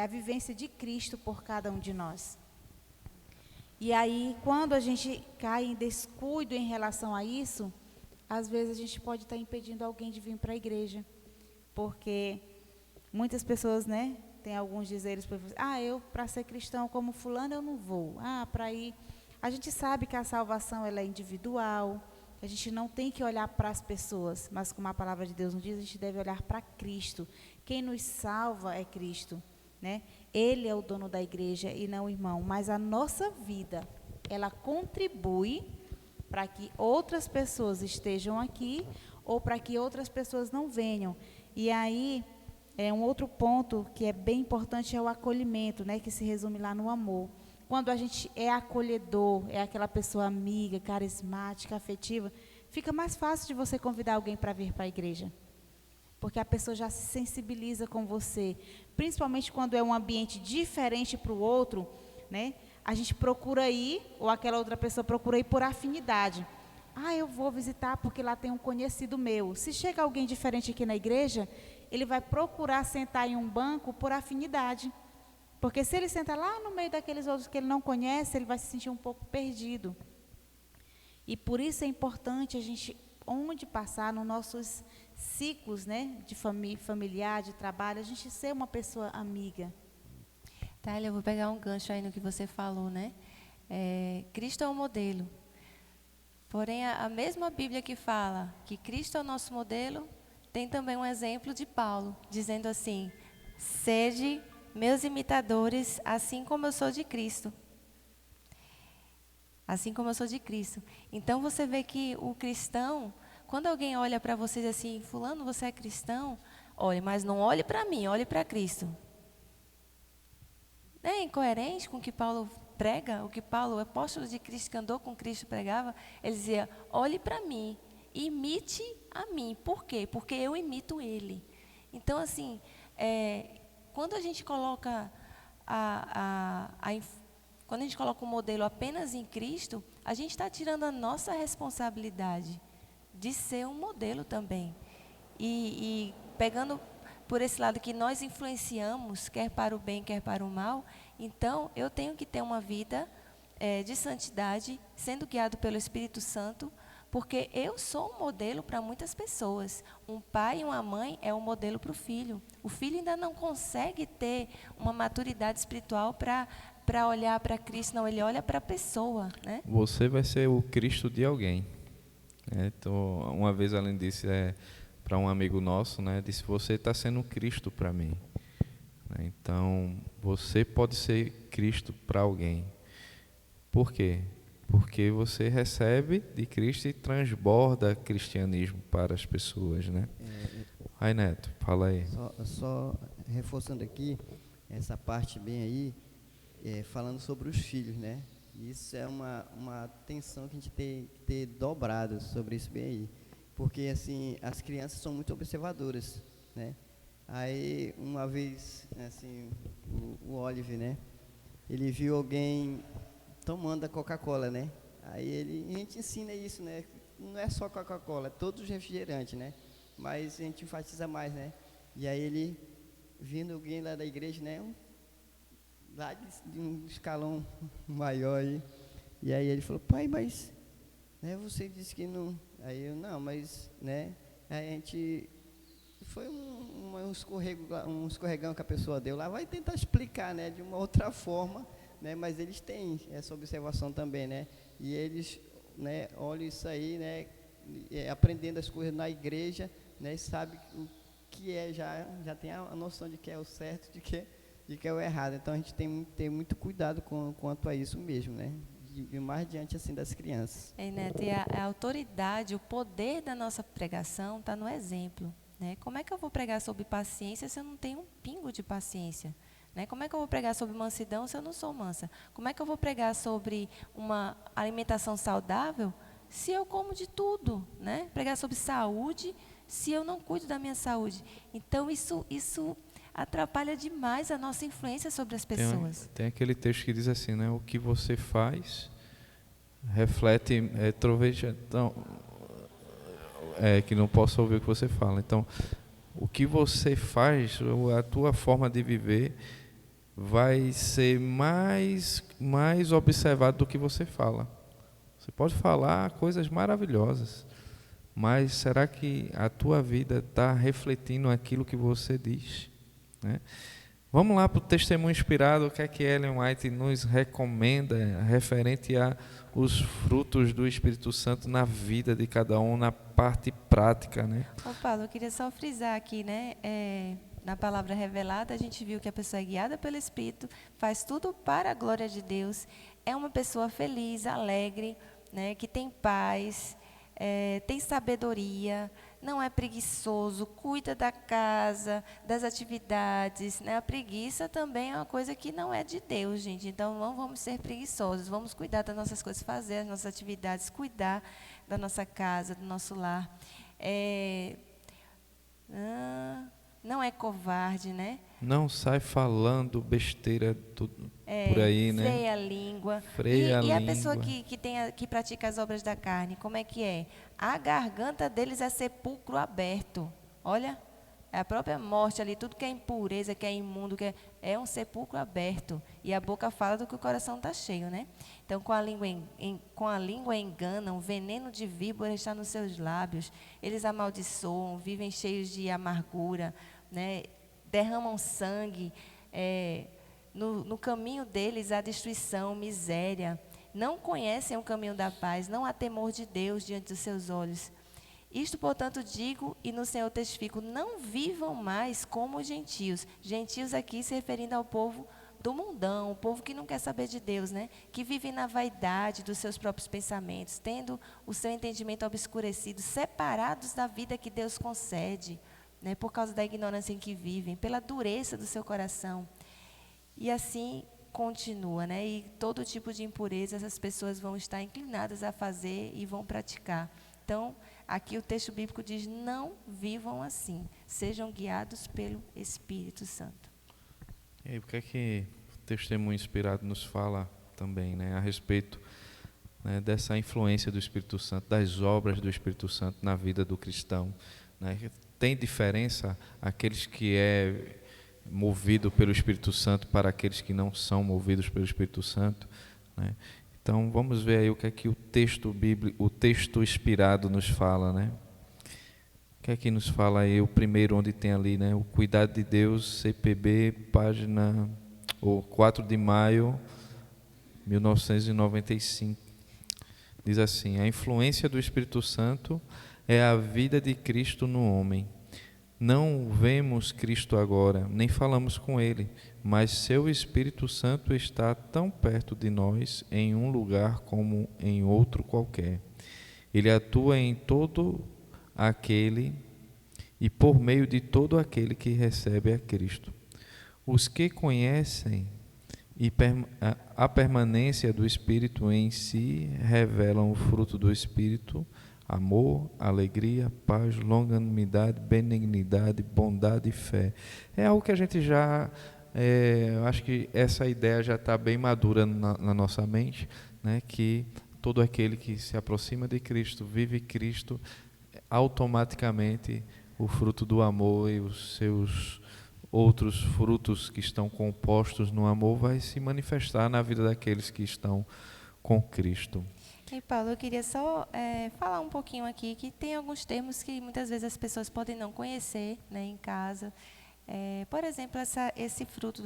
a vivência de Cristo por cada um de nós. E aí, quando a gente cai em descuido em relação a isso, às vezes a gente pode estar impedindo alguém de vir para a igreja, porque muitas pessoas, né, Tem alguns dizeres, eu para ser cristão como fulano eu não vou. Para ir... A gente sabe que a salvação ela é individual, a gente não tem que olhar para as pessoas, mas como a palavra de Deus nos diz, a gente deve olhar para Cristo. Quem nos salva é Cristo, né? Ele é o dono da igreja e não o irmão, mas a nossa vida, ela contribui para que outras pessoas estejam aqui ou para que outras pessoas não venham. E aí, um outro ponto que é bem importante é o acolhimento, né, que se resume lá no amor. Quando a gente é acolhedor, é aquela pessoa amiga, carismática, afetiva, fica mais fácil de você convidar alguém para vir para a igreja. Porque a pessoa já se sensibiliza com você. Principalmente quando é um ambiente diferente para o outro, né? A gente procura ir, ou aquela outra pessoa procura ir por afinidade. Eu vou visitar porque lá tem um conhecido meu. Se chega alguém diferente aqui na igreja, ele vai procurar sentar em um banco por afinidade. Porque se ele sentar lá no meio daqueles outros que ele não conhece, ele vai se sentir um pouco perdido. E por isso é importante a gente, onde passar, nos nossos ciclos, né, de familiar, de trabalho, a gente ser uma pessoa amiga. Thalia, eu vou pegar um gancho aí no que você falou, né? Cristo é o modelo. Porém, a mesma Bíblia que fala que Cristo é o nosso modelo, tem também um exemplo de Paulo, dizendo assim: sede meus imitadores, assim como eu sou de Cristo. Assim como eu sou de Cristo. Então, você vê que o cristão, quando alguém olha para você e diz assim, fulano, você é cristão? Olhe, mas não olhe para mim, olhe para Cristo. É incoerente com o que Paulo prega, o que Paulo, o apóstolo de Cristo que andou com Cristo, pregava. Ele dizia, olhe para mim, imite a mim. Por quê? Porque eu imito ele. Então, assim, quando a gente coloca quando a gente coloca o modelo apenas em Cristo, a gente está tirando a nossa responsabilidade de ser um modelo também. E pegando por esse lado que nós influenciamos, quer para o bem, quer para o mal, então eu tenho que ter uma vida de santidade, sendo guiado pelo Espírito Santo, porque eu sou um modelo para muitas pessoas. Um pai e uma mãe é um modelo para o filho. O filho ainda não consegue ter uma maturidade espiritual para olhar para Cristo, não, ele olha para a pessoa, né? Você vai ser o Cristo de alguém. Então, uma vez ela disse para um amigo nosso, né, disse, você está sendo Cristo para mim. Então, você pode ser Cristo para alguém. Por quê? Porque você recebe de Cristo e transborda cristianismo para as pessoas, né? Aí, Neto, fala aí. Só reforçando aqui, essa parte bem aí, falando sobre os filhos, né? Isso é uma atenção que a gente tem que ter dobrado sobre isso bem aí. Porque, assim, as crianças são muito observadoras, né? Aí, uma vez, assim, o Oliver, né? Ele viu alguém tomando a Coca-Cola, né? Aí a gente ensina isso, né? Não é só Coca-Cola, é todos os refrigerantes, né? Mas a gente enfatiza mais, né? E aí ele, vindo alguém lá da igreja, né? Lá de um escalão maior aí. E aí ele falou, pai, mas, né? Você disse que não... Aí eu, não, mas, né? Aí a gente... Foi um escorregão que a pessoa deu lá. Vai tentar explicar, né? De uma outra forma, né? Mas eles têm essa observação também, né? E eles, né, olham isso aí, né? Aprendendo as coisas na igreja, né? Sabe o que é, já tem a noção de que é o certo, de que é o errado. Então a gente tem que ter muito cuidado quanto a isso mesmo, né? E mais diante assim das crianças. Neto, e a autoridade, o poder da nossa pregação está no exemplo, né? Como é que eu vou pregar sobre paciência se eu não tenho um pingo de paciência? Né? Como é que eu vou pregar sobre mansidão se eu não sou mansa? Como é que eu vou pregar sobre uma alimentação saudável se eu como de tudo? Né? Pregar sobre saúde se eu não cuido da minha saúde. Então, isso atrapalha demais a nossa influência sobre as pessoas. Tem aquele texto que diz assim, né? O que você faz reflete, troveja, então, que não posso ouvir o que você fala. Então, o que você faz, a tua forma de viver, vai ser mais observado do que você fala. Você pode falar coisas maravilhosas, mas será que a tua vida está refletindo aquilo que você diz, né? Vamos lá para o testemunho inspirado, o que é que Ellen White nos recomenda referente a os frutos do Espírito Santo na vida de cada um, na parte prática, né? Ô Paulo, eu queria só frisar aqui, né? Na palavra revelada, a gente viu que a pessoa é guiada pelo Espírito, faz tudo para a glória de Deus, é uma pessoa feliz, alegre, né? Que tem paz, tem sabedoria, não é preguiçoso, cuida da casa, das atividades, né? A preguiça também é uma coisa que não é de Deus, gente. Então, não vamos ser preguiçosos, vamos cuidar das nossas coisas, fazer as nossas atividades, cuidar da nossa casa, do nosso lar. Não é covarde, né? Não sai falando besteira por aí, né? Freia a língua. Freia a e a língua. pessoa que pratica as obras da carne, como é que é? A garganta deles é sepulcro aberto. Olha, é a própria morte ali, tudo que é impureza, que é imundo, é um sepulcro aberto. E a boca fala do que o coração está cheio, né? Então, com a língua enganam, veneno de víbora está nos seus lábios. Eles amaldiçoam, vivem cheios de amargura, né? Derramam sangue. No caminho deles há destruição, miséria. Não conhecem o caminho da paz, não há temor de Deus diante dos seus olhos. Isto, portanto, digo e no Senhor testifico, não vivam mais como os gentios. Gentios aqui se referindo ao povo do mundão, o povo que não quer saber de Deus, né? Que vive na vaidade dos seus próprios pensamentos, tendo o seu entendimento obscurecido, separados da vida que Deus concede, né? Por causa da ignorância em que vivem, pela dureza do seu coração. E assim continua, né? E todo tipo de impureza essas pessoas vão estar inclinadas a fazer e vão praticar. Então, aqui o texto bíblico diz, não vivam assim, sejam guiados pelo Espírito Santo. E aí, o que é que o testemunho inspirado nos fala também, né, a respeito, né, dessa influência do Espírito Santo, das obras do Espírito Santo na vida do cristão, né? Tem diferença aqueles que é movido pelo Espírito Santo para aqueles que não são movidos pelo Espírito Santo, né? Então vamos ver aí o que é que o texto bíblico, o texto inspirado nos fala, né? O que é que nos fala aí o primeiro, onde tem ali, né, o Cuidado de Deus, CPB, página 4 de maio 1995. Diz assim: a influência do Espírito Santo é a vida de Cristo no homem. Não vemos Cristo agora, nem falamos com Ele, mas seu Espírito Santo está tão perto de nós em um lugar como em outro qualquer. Ele atua em todo aquele e por meio de todo aquele que recebe a Cristo. Os que conhecem a permanência do Espírito em si revelam o fruto do Espírito: amor, alegria, paz, longanimidade, benignidade, bondade e fé. É algo que a gente já, acho que essa ideia já está bem madura na nossa mente, né? Que todo aquele que se aproxima de Cristo, vive Cristo, automaticamente o fruto do amor e os seus outros frutos que estão compostos no amor vai se manifestar na vida daqueles que estão com Cristo. E Paulo, eu queria só falar um pouquinho aqui, que tem alguns termos que muitas vezes as pessoas podem não conhecer, né, em casa. Por exemplo, esse fruto,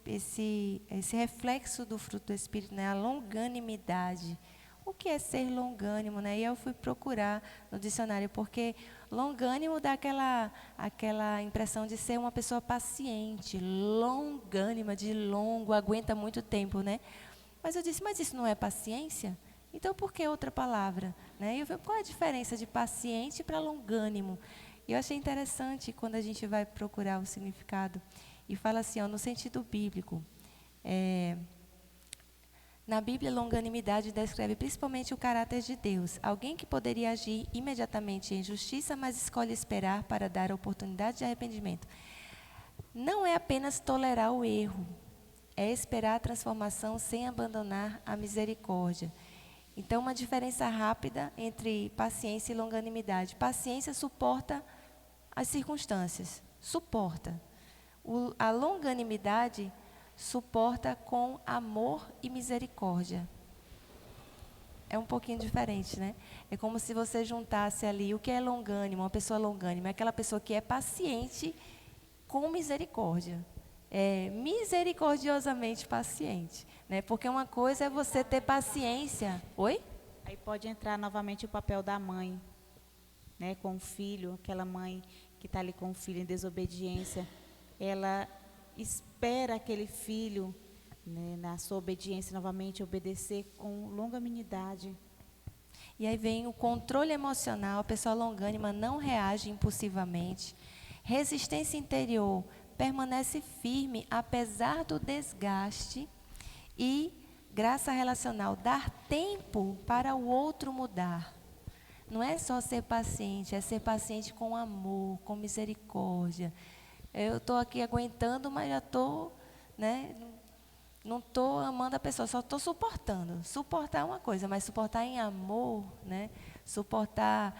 esse reflexo do fruto do Espírito, né, a longanimidade. O que é ser longânimo, né? E eu fui procurar no dicionário, porque longânimo dá aquela impressão de ser uma pessoa paciente, longânima, de longo, aguenta muito tempo, né? Mas eu disse, mas isso não é paciência? Então, por que outra palavra? Né? E eu falei, qual é a diferença de paciente para longânimo? E eu achei interessante quando a gente vai procurar o significado. E fala assim, no sentido bíblico. Na Bíblia, longanimidade descreve principalmente o caráter de Deus. Alguém que poderia agir imediatamente em justiça, mas escolhe esperar para dar oportunidade de arrependimento. Não é apenas tolerar o erro, é esperar a transformação sem abandonar a misericórdia. Então, uma diferença rápida entre paciência e longanimidade. Paciência suporta as circunstâncias, suporta. A longanimidade suporta com amor e misericórdia. É um pouquinho diferente, né? É como se você juntasse ali o que é longânimo, uma pessoa longânima, é aquela pessoa que é paciente com misericórdia. misericordiosamente paciente, né? Porque uma coisa é você ter paciência. Oi? Aí pode entrar novamente o papel da mãe, né, com o filho, aquela mãe que está ali com o filho em desobediência, ela espera aquele filho, né, na sua obediência novamente, obedecer com longanimidade. E aí vem o controle emocional, a pessoa longânima não reage impulsivamente. Resistência interior permanece firme apesar do desgaste. E graça relacional, dar tempo para o outro mudar. Não é só ser paciente, é ser paciente com amor, com misericórdia. Eu estou aqui aguentando, mas já estou, né, não estou amando a pessoa, só estou suportando. Suportar é uma coisa, mas suportar em amor, né, suportar,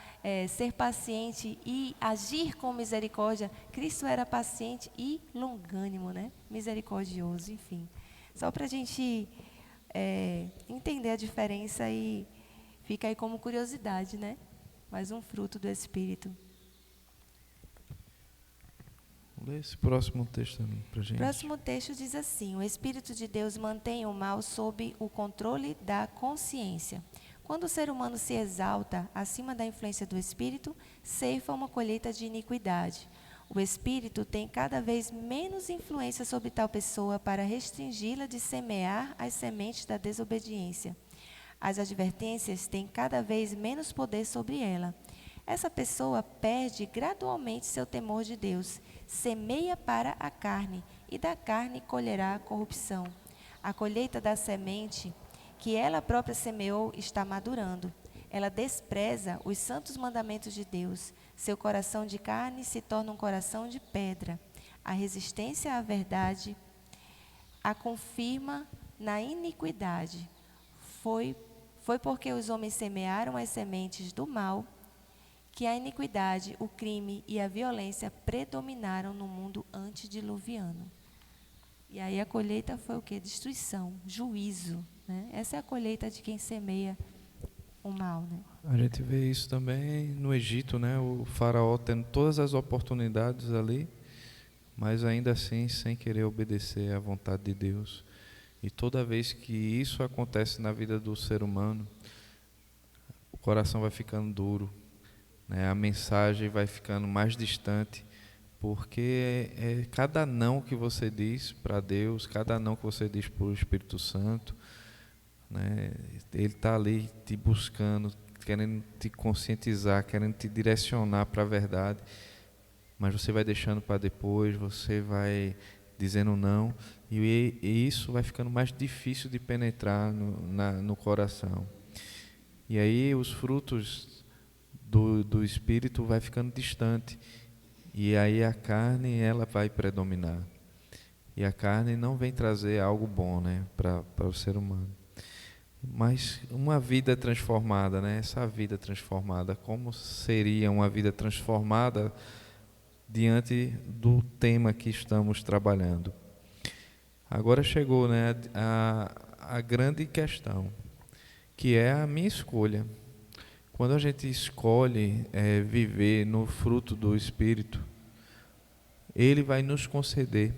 ser paciente e agir com misericórdia. Cristo era paciente e longânimo, né, misericordioso, enfim. Só para a gente entender a diferença e fica aí como curiosidade, né? Mais um fruto do Espírito. Vou ler esse próximo texto também para a gente. O próximo texto diz assim: o Espírito de Deus mantém o mal sob o controle da consciência. Quando o ser humano se exalta acima da influência do Espírito, ceifa uma colheita de iniquidade. O Espírito tem cada vez menos influência sobre tal pessoa para restringi-la de semear as sementes da desobediência. As advertências têm cada vez menos poder sobre ela. Essa pessoa perde gradualmente seu temor de Deus, semeia para a carne, e da carne colherá a corrupção. A colheita da semente que ela própria semeou está madurando. Ela despreza os santos mandamentos de Deus. Seu coração de carne se torna um coração de pedra. A resistência à verdade a confirma na iniquidade. Foi porque os homens semearam as sementes do mal que a iniquidade, o crime e a violência predominaram no mundo antediluviano. E aí a colheita foi o quê? Destruição, juízo, né? Essa é a colheita de quem semeia o mal, né? A gente vê isso também no Egito, né? O faraó tendo todas as oportunidades ali, mas ainda assim sem querer obedecer à vontade de Deus. E toda vez que isso acontece na vida do ser humano, o coração vai ficando duro, né? A mensagem vai ficando mais distante, porque cada não que você diz para Deus, cada não que você diz para o Espírito Santo, né? Ele está ali te buscando, querendo te conscientizar, querendo te direcionar para a verdade, mas você vai deixando para depois, você vai dizendo não, e isso vai ficando mais difícil de penetrar no coração. E aí os frutos do Espírito vai ficando distante, e aí a carne ela vai predominar. E a carne não vem trazer algo bom, né, para o ser humano. Mas uma vida transformada, né? Essa vida transformada, como seria uma vida transformada diante do tema que estamos trabalhando? Agora chegou, né, a grande questão, que é a minha escolha. Quando a gente escolhe viver no fruto do Espírito, Ele vai nos conceder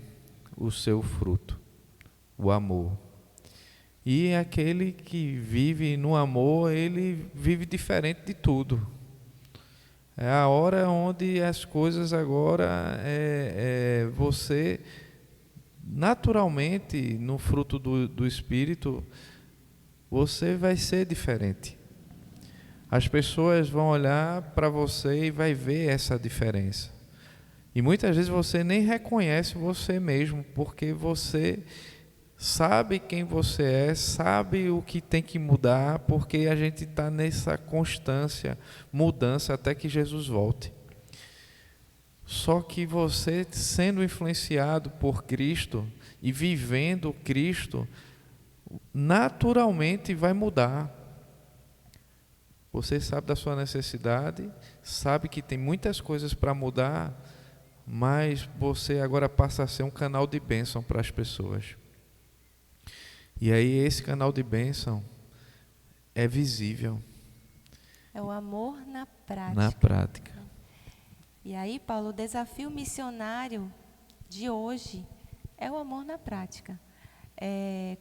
o seu fruto, o amor. E aquele que vive no amor, ele vive diferente de tudo. É a hora onde as coisas agora, você, naturalmente, no fruto do Espírito, você vai ser diferente. As pessoas vão olhar para você e vai ver essa diferença. E muitas vezes você nem reconhece você mesmo, porque você sabe quem você é, sabe o que tem que mudar, porque a gente está nessa constância, mudança até que Jesus volte. Só que você, sendo influenciado por Cristo e vivendo Cristo, naturalmente vai mudar. Você sabe da sua necessidade, sabe que tem muitas coisas para mudar, mas você agora passa a ser um canal de bênção para as pessoas. E aí esse canal de bênção é visível. É o amor na prática. Na prática. E aí, Paulo, o desafio missionário de hoje é o amor na prática.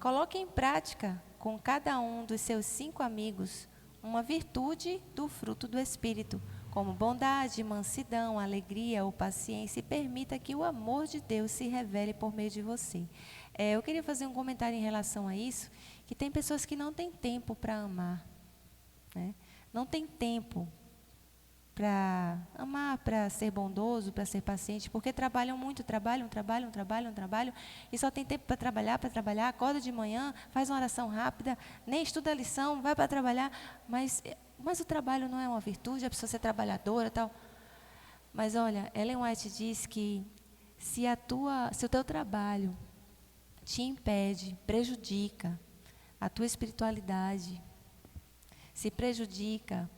Coloque em prática com cada um dos seus 5 amigos uma virtude do fruto do Espírito, como bondade, mansidão, alegria ou paciência, e permita que o amor de Deus se revele por meio de você. Eu queria fazer um comentário em relação a isso, que tem pessoas que não têm tempo para amar, né? Não tem tempo para amar, para ser bondoso, para ser paciente, porque trabalham muito, trabalham, e só tem tempo para trabalhar, acorda de manhã, faz uma oração rápida, nem estuda a lição, vai para trabalhar, mas o trabalho não é uma virtude, a pessoa ser trabalhadora e tal. Mas olha, Ellen White diz que se o teu trabalho te impede, prejudica a tua espiritualidade, se prejudica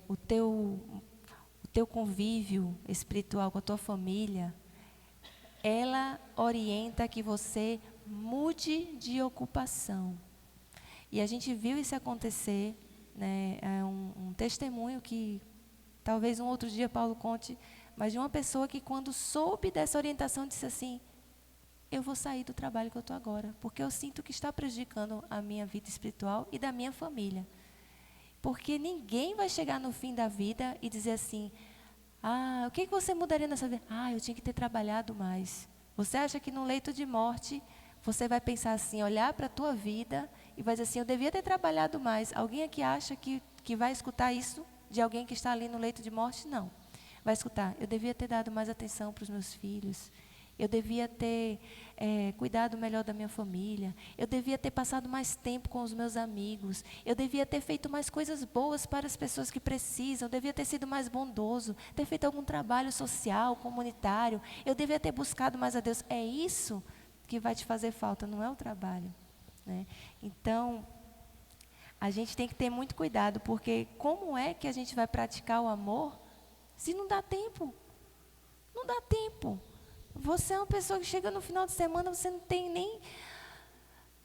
o teu convívio espiritual com a tua família, ela orienta que você mude de ocupação. E a gente viu isso acontecer, né? É um testemunho que talvez um outro dia Paulo conte, mas de uma pessoa que, quando soube dessa orientação, disse assim: eu vou sair do trabalho que eu estou agora, porque eu sinto que está prejudicando a minha vida espiritual e da minha família. Porque ninguém vai chegar no fim da vida e dizer assim: o que você mudaria nessa vida? Eu tinha que ter trabalhado mais. Você acha que no leito de morte você vai pensar assim, olhar para a tua vida e vai dizer assim: eu devia ter trabalhado mais? Alguém aqui acha que vai escutar isso de alguém que está ali no leito de morte? Não. Vai escutar: eu devia ter dado mais atenção para os meus filhos. Eu devia ter cuidado melhor da minha família. Eu devia ter passado mais tempo com os meus amigos. Eu devia ter feito mais coisas boas para as pessoas que precisam. Eu devia ter sido mais bondoso. Ter feito algum trabalho social, comunitário. Eu devia ter buscado mais a Deus. É isso que vai te fazer falta, não é o trabalho, né? Então, a gente tem que ter muito cuidado, porque como é que a gente vai praticar o amor se não dá tempo? Não dá tempo. Você é uma pessoa que chega no final de semana, você não tem nem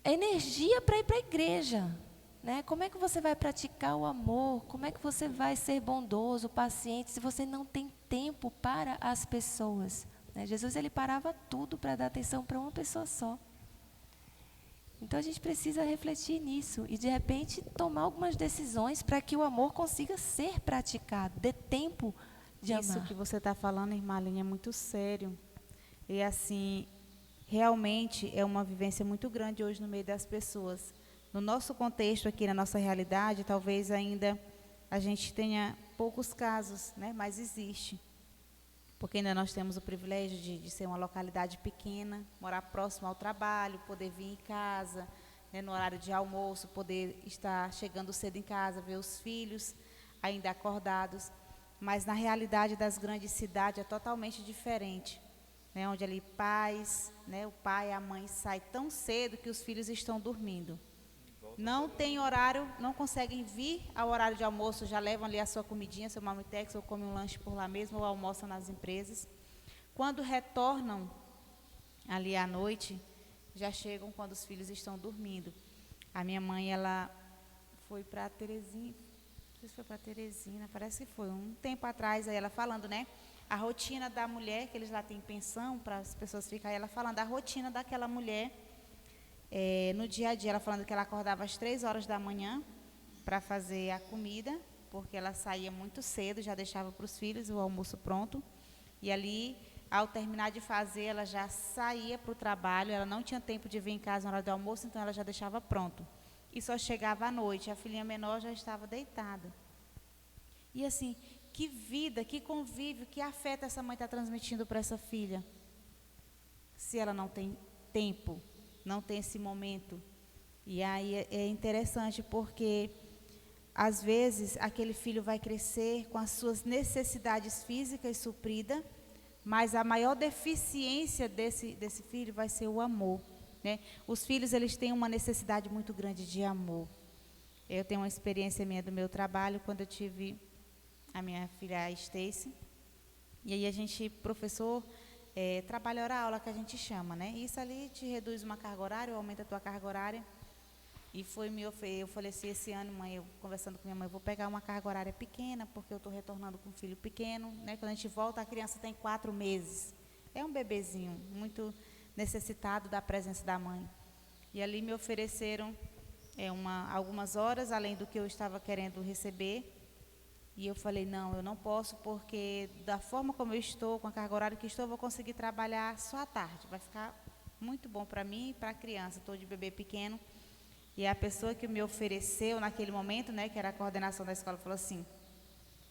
energia para ir para a igreja, né? Como é que você vai praticar o amor? Como é que você vai ser bondoso, paciente, se você não tem tempo para as pessoas, né? Jesus, ele parava tudo para dar atenção para uma pessoa só. Então a gente precisa refletir nisso e, de repente, tomar algumas decisões para que o amor consiga ser praticado, dê tempo de amar. Isso que você está falando, irmã Aline, é muito sério. E assim, realmente é uma vivência muito grande hoje no meio das pessoas. No nosso contexto aqui, na nossa realidade, talvez ainda a gente tenha poucos casos, né? Mas existe. Porque ainda nós temos o privilégio de ser uma localidade pequena, morar próximo ao trabalho, poder vir em casa, né, no horário de almoço, poder estar chegando cedo em casa, ver os filhos ainda acordados. Mas na realidade das grandes cidades é totalmente diferente. Né, onde ali pais, né, o pai e a mãe saem tão cedo que os filhos estão dormindo. Não tem horário, não conseguem vir ao horário de almoço, já levam ali a sua comidinha, seu marmitex, ou comem um lanche por lá mesmo, ou almoçam nas empresas. Quando retornam ali à noite, já chegam quando os filhos estão dormindo. A minha mãe, ela foi para Teresina, não sei se foi para Teresina, parece que foi, um tempo atrás, aí ela falando, né? A rotina da mulher, que eles lá têm pensão para as pessoas ficarem, ela falando a rotina daquela mulher no dia a dia, ela falando que ela acordava às 3 horas da manhã para fazer a comida, porque ela saía muito cedo, já deixava para os filhos o almoço pronto, e ali, ao terminar de fazer, ela já saía para o trabalho, ela não tinha tempo de vir em casa na hora do almoço, então ela já deixava pronto. E só chegava à noite, a filhinha menor já estava deitada. E assim, que vida, que convívio, que afeto essa mãe está transmitindo para essa filha? Se ela não tem tempo, não tem esse momento. E aí é interessante porque, às vezes, aquele filho vai crescer com as suas necessidades físicas supridas, mas a maior deficiência desse filho vai ser o amor, né? Os filhos, eles têm uma necessidade muito grande de amor. Eu tenho uma experiência minha do meu trabalho, quando eu tive a minha filha, a Stacy, e aí a gente, professor, trabalho hora-aula, que a gente chama, né? Isso ali te reduz uma carga horária, aumenta a tua carga horária. E eu falei assim, esse ano, mãe, eu conversando com minha mãe, eu vou pegar uma carga horária pequena, porque eu estou retornando com um filho pequeno, né? Quando a gente volta, a criança tem 4 meses. É um bebezinho, muito, necessitado da presença da mãe. E ali me ofereceram algumas horas, além do que eu estava querendo receber. E eu falei, não, eu não posso, porque da forma como eu estou, com a carga horária que estou, eu vou conseguir trabalhar só à tarde. Vai ficar muito bom para mim e para a criança. Estou de bebê pequeno. E a pessoa que me ofereceu naquele momento, né, que era a coordenação da escola, falou assim,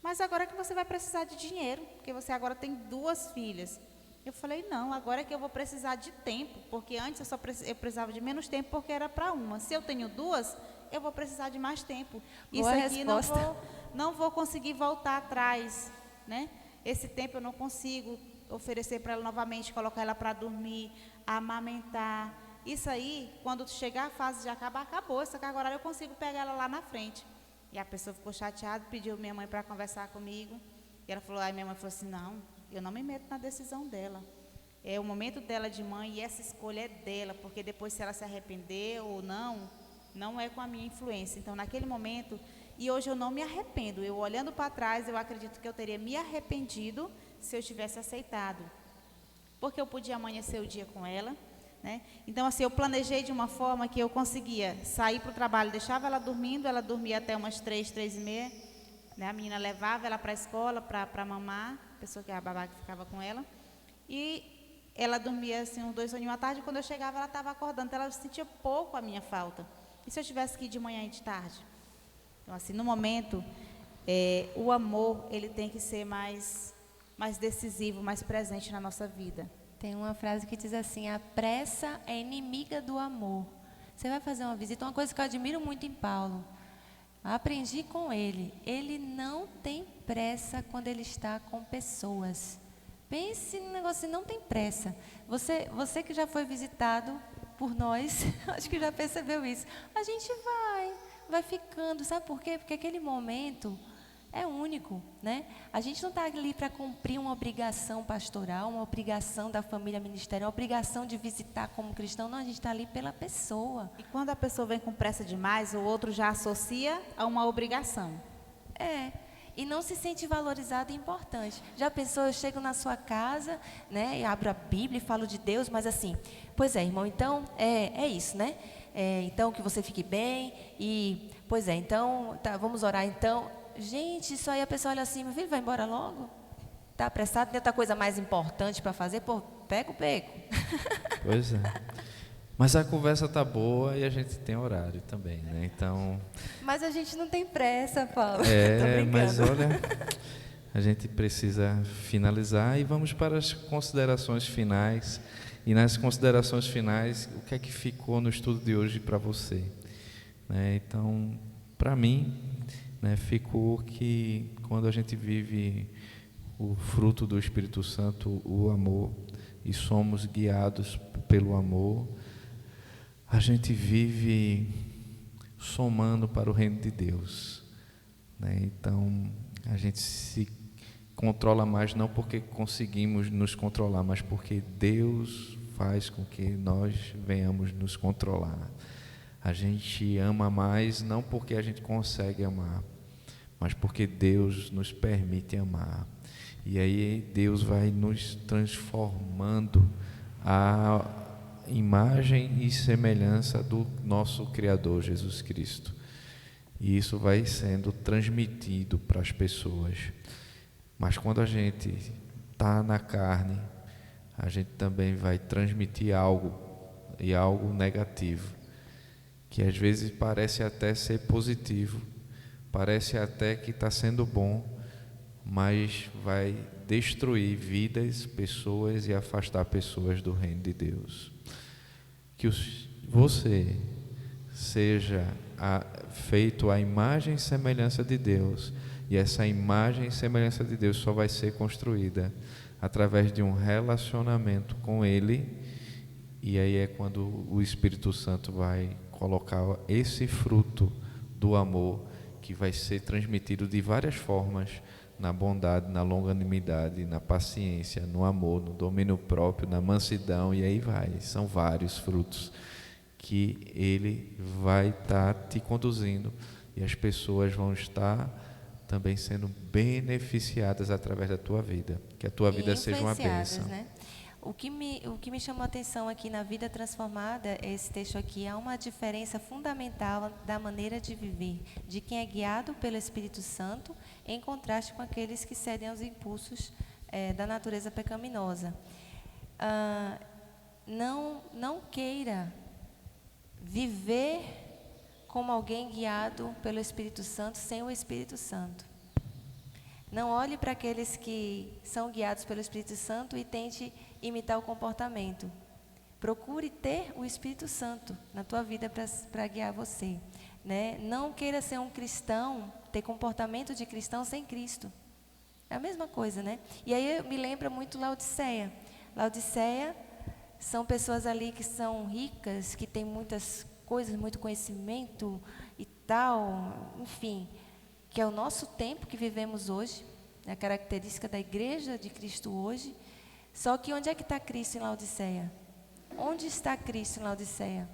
mas agora é que você vai precisar de dinheiro, porque você agora tem 2 filhas. Eu falei, não, agora é que eu vou precisar de tempo, porque antes eu precisava de menos tempo, porque era para uma. Se eu tenho 2, eu vou precisar de mais tempo. Isso Boa aqui resposta. não vou conseguir voltar atrás, né? Esse tempo eu não consigo oferecer para ela novamente, colocar ela para dormir, amamentar. Isso aí, quando chegar a fase de acabar, acabou. Essa carga horária eu consigo pegar ela lá na frente. E a pessoa ficou chateada, pediu minha mãe para conversar comigo. E ela falou, aí minha mãe falou assim, não, eu não me meto na decisão dela. É o momento dela de mãe e essa escolha é dela, porque depois se ela se arrepender ou não é com a minha influência. Então, naquele momento, e hoje eu não me arrependo. Eu olhando para trás, eu acredito que eu teria me arrependido se eu tivesse aceitado. Porque eu podia amanhecer o dia com ela, né? Então, assim, eu planejei de uma forma que eu conseguia sair para o trabalho, deixava ela dormindo, ela dormia até umas 3, 3h30, né? A menina levava ela para a escola para mamar, a pessoa que era a babá que ficava com ela, e ela dormia assim uns 2 soninhos à tarde, quando eu chegava ela estava acordando, então ela sentia pouco a minha falta. E se eu tivesse que ir de manhã e de tarde? Então, assim, no momento, o amor, ele tem que ser mais decisivo, mais presente na nossa vida. Tem uma frase que diz assim, a pressa é inimiga do amor. Você vai fazer uma visita, uma coisa que eu admiro muito em Paulo, aprendi com ele não tem pressa quando ele está com pessoas. Pense no negócio, não tem pressa. Você que já foi visitado por nós, acho que já percebeu isso. A gente vai ficando, sabe por quê? Porque aquele momento é único, né? A gente não está ali para cumprir uma obrigação pastoral, uma obrigação da família ministerial, uma obrigação de visitar como cristão, não, a gente está ali pela pessoa. E quando a pessoa vem com pressa demais, o outro já associa a uma obrigação. E não se sente valorizado e importante. Já pensou, eu chego na sua casa, né, e abro a Bíblia e falo de Deus, mas assim, pois é, irmão, então, é isso, né? Então, que você fique bem, e, pois é, então, tá, vamos orar, então. Gente, isso aí a pessoa olha assim, meu filho, vai embora logo? Tá apressado, tem outra coisa mais importante para fazer? Pô, pega o beco. Pois é. Mas a conversa tá boa e a gente tem horário também, né? Então... Mas a gente não tem pressa, Paulo. Mas olha, a gente precisa finalizar e vamos para as considerações finais. E nas considerações finais, o que é que ficou no estudo de hoje para você? Né? Então, para mim, né, ficou que quando a gente vive o fruto do Espírito Santo, o amor, e somos guiados pelo amor, a gente vive somando para o reino de Deus, né? Então a gente se controla mais não porque conseguimos nos controlar, mas porque Deus faz com que nós venhamos nos controlar. A gente ama mais não porque a gente consegue amar, mas porque Deus nos permite amar. E aí Deus vai nos transformando a imagem e semelhança do nosso Criador Jesus Cristo. E isso vai sendo transmitido para as pessoas. Mas quando a gente está na carne, a gente também vai transmitir algo, e algo negativo, que às vezes parece até ser positivo, parece até que está sendo bom, mas vai destruir vidas, pessoas e afastar pessoas do reino de Deus. Que você seja feito à imagem e semelhança de Deus, e essa imagem e semelhança de Deus só vai ser construída através de um relacionamento com Ele, e aí é quando o Espírito Santo vai colocar esse fruto do amor, que vai ser transmitido de várias formas, na bondade, na longanimidade, na paciência, no amor, no domínio próprio, na mansidão, e aí vai. São vários frutos que Ele vai estar te conduzindo, e as pessoas vão estar também sendo beneficiadas através da tua vida. Que a tua vida seja uma bênção. Né? o que me chamou a atenção aqui na Vida Transformada, esse texto aqui, há uma diferença fundamental da maneira de viver, de quem é guiado pelo Espírito Santo, em contraste com aqueles que cedem aos impulsos da natureza pecaminosa. Não queira viver como alguém guiado pelo Espírito Santo sem o Espírito Santo. Não olhe para aqueles que são guiados pelo Espírito Santo e tente imitar o comportamento. Procure ter o Espírito Santo na tua vida para guiar você, né? Não queira ser um cristão, ter comportamento de cristão sem Cristo. É a mesma coisa, né? E aí me lembra muito Laodiceia. Laodiceia são pessoas ali que são ricas, que têm muitas coisas, muito conhecimento e tal, enfim, que é o nosso tempo que vivemos hoje, é a característica da igreja de Cristo hoje. Só que onde é que está Cristo em Laodiceia? Onde está Cristo em Laodiceia?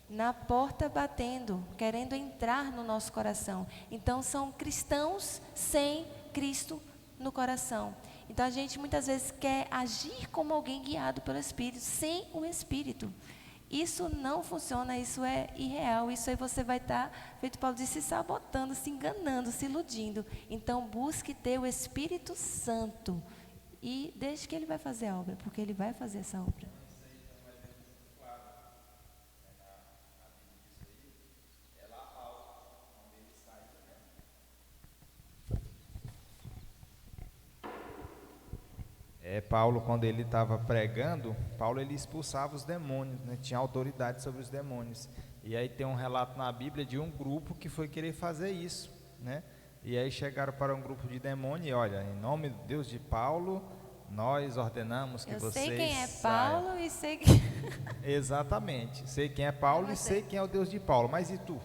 Na porta batendo, querendo entrar no nosso coração. Então são cristãos sem Cristo no coração. Então a gente muitas vezes quer agir como alguém guiado pelo Espírito, sem o Espírito. Isso não funciona, isso é irreal, isso aí você vai estar, feito Paulo disse, se sabotando, se enganando, se iludindo. Então busque ter o Espírito Santo e deixe que Ele vai fazer a obra, porque Ele vai fazer essa obra. Paulo, quando ele estava pregando, Paulo ele expulsava os demônios, né? Tinha autoridade sobre os demônios. E aí tem um relato na Bíblia de um grupo que foi querer fazer isso, né? E aí chegaram para um grupo de demônios e olha, em nome de Deus de Paulo, nós ordenamos que vocês sei quem é saiam. Paulo e sei que... Exatamente, sei quem é Paulo e sei quem é o Deus de Paulo, mas e tu?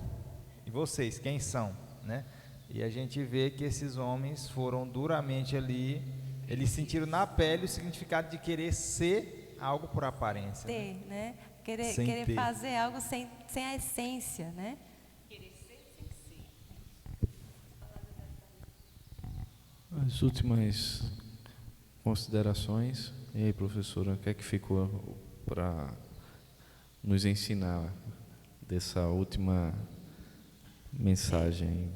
E vocês, quem são, né? E a gente vê que esses homens foram duramente ali, eles sentiram na pele o significado de querer ser algo por aparência. Ter, né? Querer fazer algo sem a essência, né? Querer ser sem ser. As últimas considerações. E aí, professora, o que é que ficou para nos ensinar dessa última mensagem?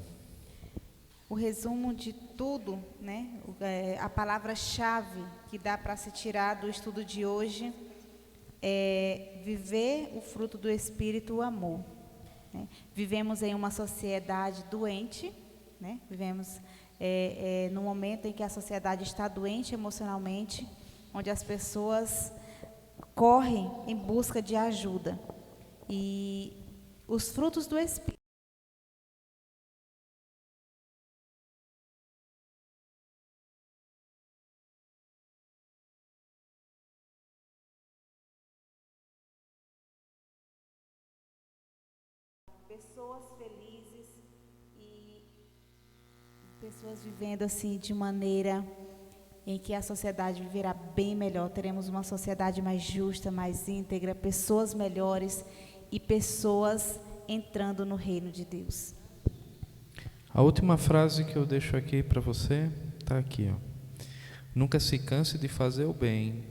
O resumo de tudo, né? A palavra-chave que dá para se tirar do estudo de hoje é viver o fruto do Espírito, o amor. Né? Vivemos em uma sociedade doente, né? Vivemos num momento em que a sociedade está doente emocionalmente, onde as pessoas correm em busca de ajuda. E os frutos do Espírito pessoas felizes e pessoas vivendo assim de maneira em que a sociedade viverá bem melhor. Teremos uma sociedade mais justa, mais íntegra, pessoas melhores e pessoas entrando no reino de Deus. A última frase que eu deixo aqui para você está aqui, ó. Nunca se canse de fazer o bem,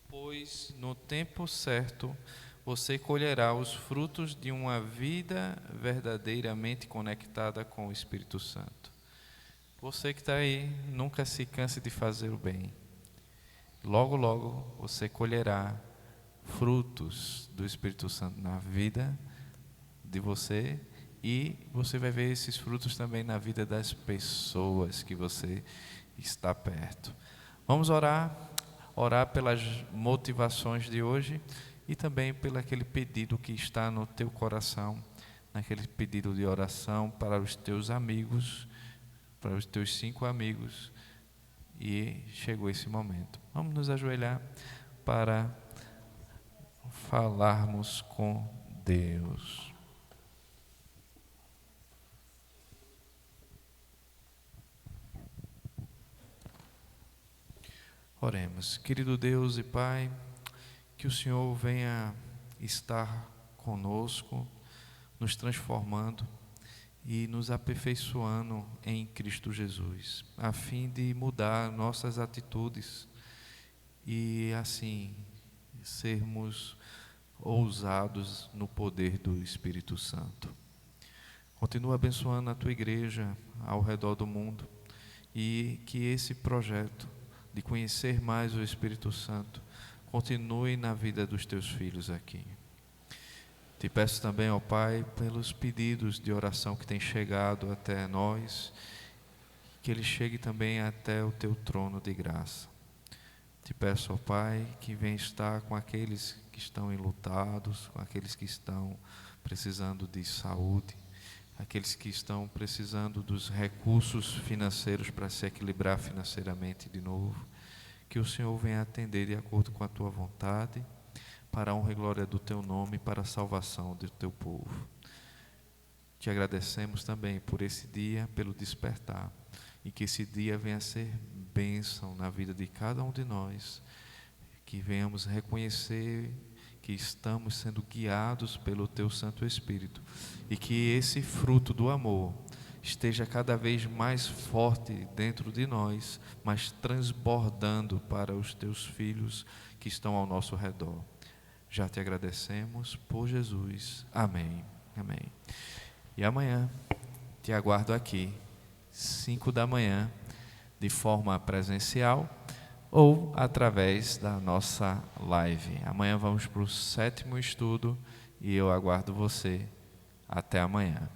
pois no tempo certo você colherá os frutos de uma vida verdadeiramente conectada com o Espírito Santo. Você que está aí, nunca se canse de fazer o bem. Logo, logo, você colherá frutos do Espírito Santo na vida de você e você vai ver esses frutos também na vida das pessoas que você está perto. Vamos orar pelas motivações de hoje. E também pelo aquele pedido que está no teu coração, naquele pedido de oração para os teus amigos, para os teus 5 amigos. E chegou esse momento. Vamos nos ajoelhar para falarmos com Deus. Oremos. Querido Deus e Pai, que o Senhor venha estar conosco, nos transformando e nos aperfeiçoando em Cristo Jesus, a fim de mudar nossas atitudes e assim sermos ousados no poder do Espírito Santo. Continua abençoando a tua igreja ao redor do mundo e que esse projeto de conhecer mais o Espírito Santo continue na vida dos teus filhos aqui. Te peço também, ó Pai, pelos pedidos de oração que têm chegado até nós, que ele chegue também até o teu trono de graça. Te peço, ó Pai, que venha estar com aqueles que estão enlutados, com aqueles que estão precisando de saúde, aqueles que estão precisando dos recursos financeiros para se equilibrar financeiramente de novo. Que o Senhor venha atender de acordo com a tua vontade, para a honra e glória do teu nome e para a salvação do teu povo. Te agradecemos também por esse dia, pelo despertar, e que esse dia venha a ser bênção na vida de cada um de nós, que venhamos reconhecer que estamos sendo guiados pelo teu Santo Espírito e que esse fruto do amor esteja cada vez mais forte dentro de nós, mas transbordando para os teus filhos que estão ao nosso redor. Já te agradecemos por Jesus. Amém. Amém. E amanhã te aguardo aqui, 5 da manhã, de forma presencial ou através da nossa live. Amanhã vamos para o 7º estudo e eu aguardo você. Até amanhã.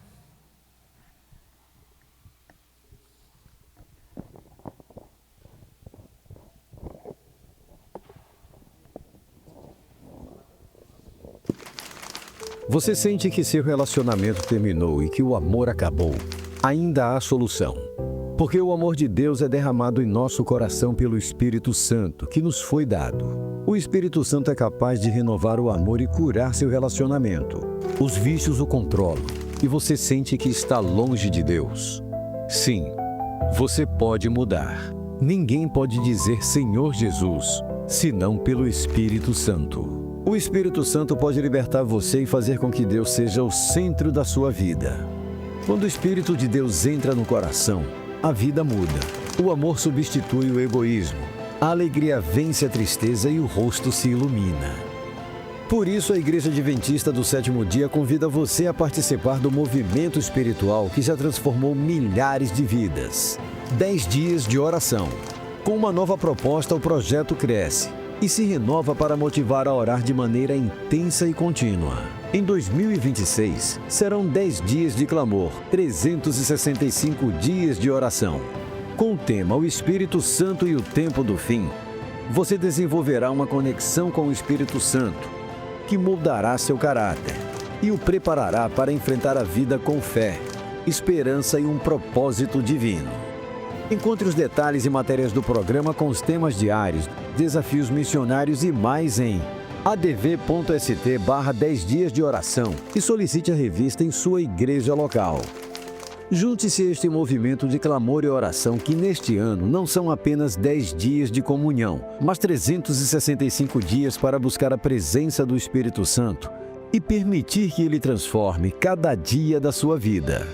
Você sente que seu relacionamento terminou e que o amor acabou? Ainda há solução. Porque o amor de Deus é derramado em nosso coração pelo Espírito Santo, que nos foi dado. O Espírito Santo é capaz de renovar o amor e curar seu relacionamento. Os vícios o controlam e você sente que está longe de Deus. Sim, você pode mudar. Ninguém pode dizer Senhor Jesus, senão pelo Espírito Santo. O Espírito Santo pode libertar você e fazer com que Deus seja o centro da sua vida. Quando o Espírito de Deus entra no coração, a vida muda. O amor substitui o egoísmo. A alegria vence a tristeza e o rosto se ilumina. Por isso, a Igreja Adventista do Sétimo Dia convida você a participar do movimento espiritual que já transformou milhares de vidas. 10 dias de oração. Com uma nova proposta, o projeto cresce e se renova para motivar a orar de maneira intensa e contínua. Em 2026, serão 10 dias de clamor, 365 dias de oração. Com o tema O Espírito Santo e o Tempo do Fim, você desenvolverá uma conexão com o Espírito Santo, que moldará seu caráter e o preparará para enfrentar a vida com fé, esperança e um propósito divino. Encontre os detalhes e matérias do programa com os temas diários, desafios missionários e mais em adv.st/10 dias de oração e solicite a revista em sua igreja local. Junte-se a este movimento de clamor e oração que neste ano não são apenas 10 dias de comunhão, mas 365 dias para buscar a presença do Espírito Santo e permitir que Ele transforme cada dia da sua vida.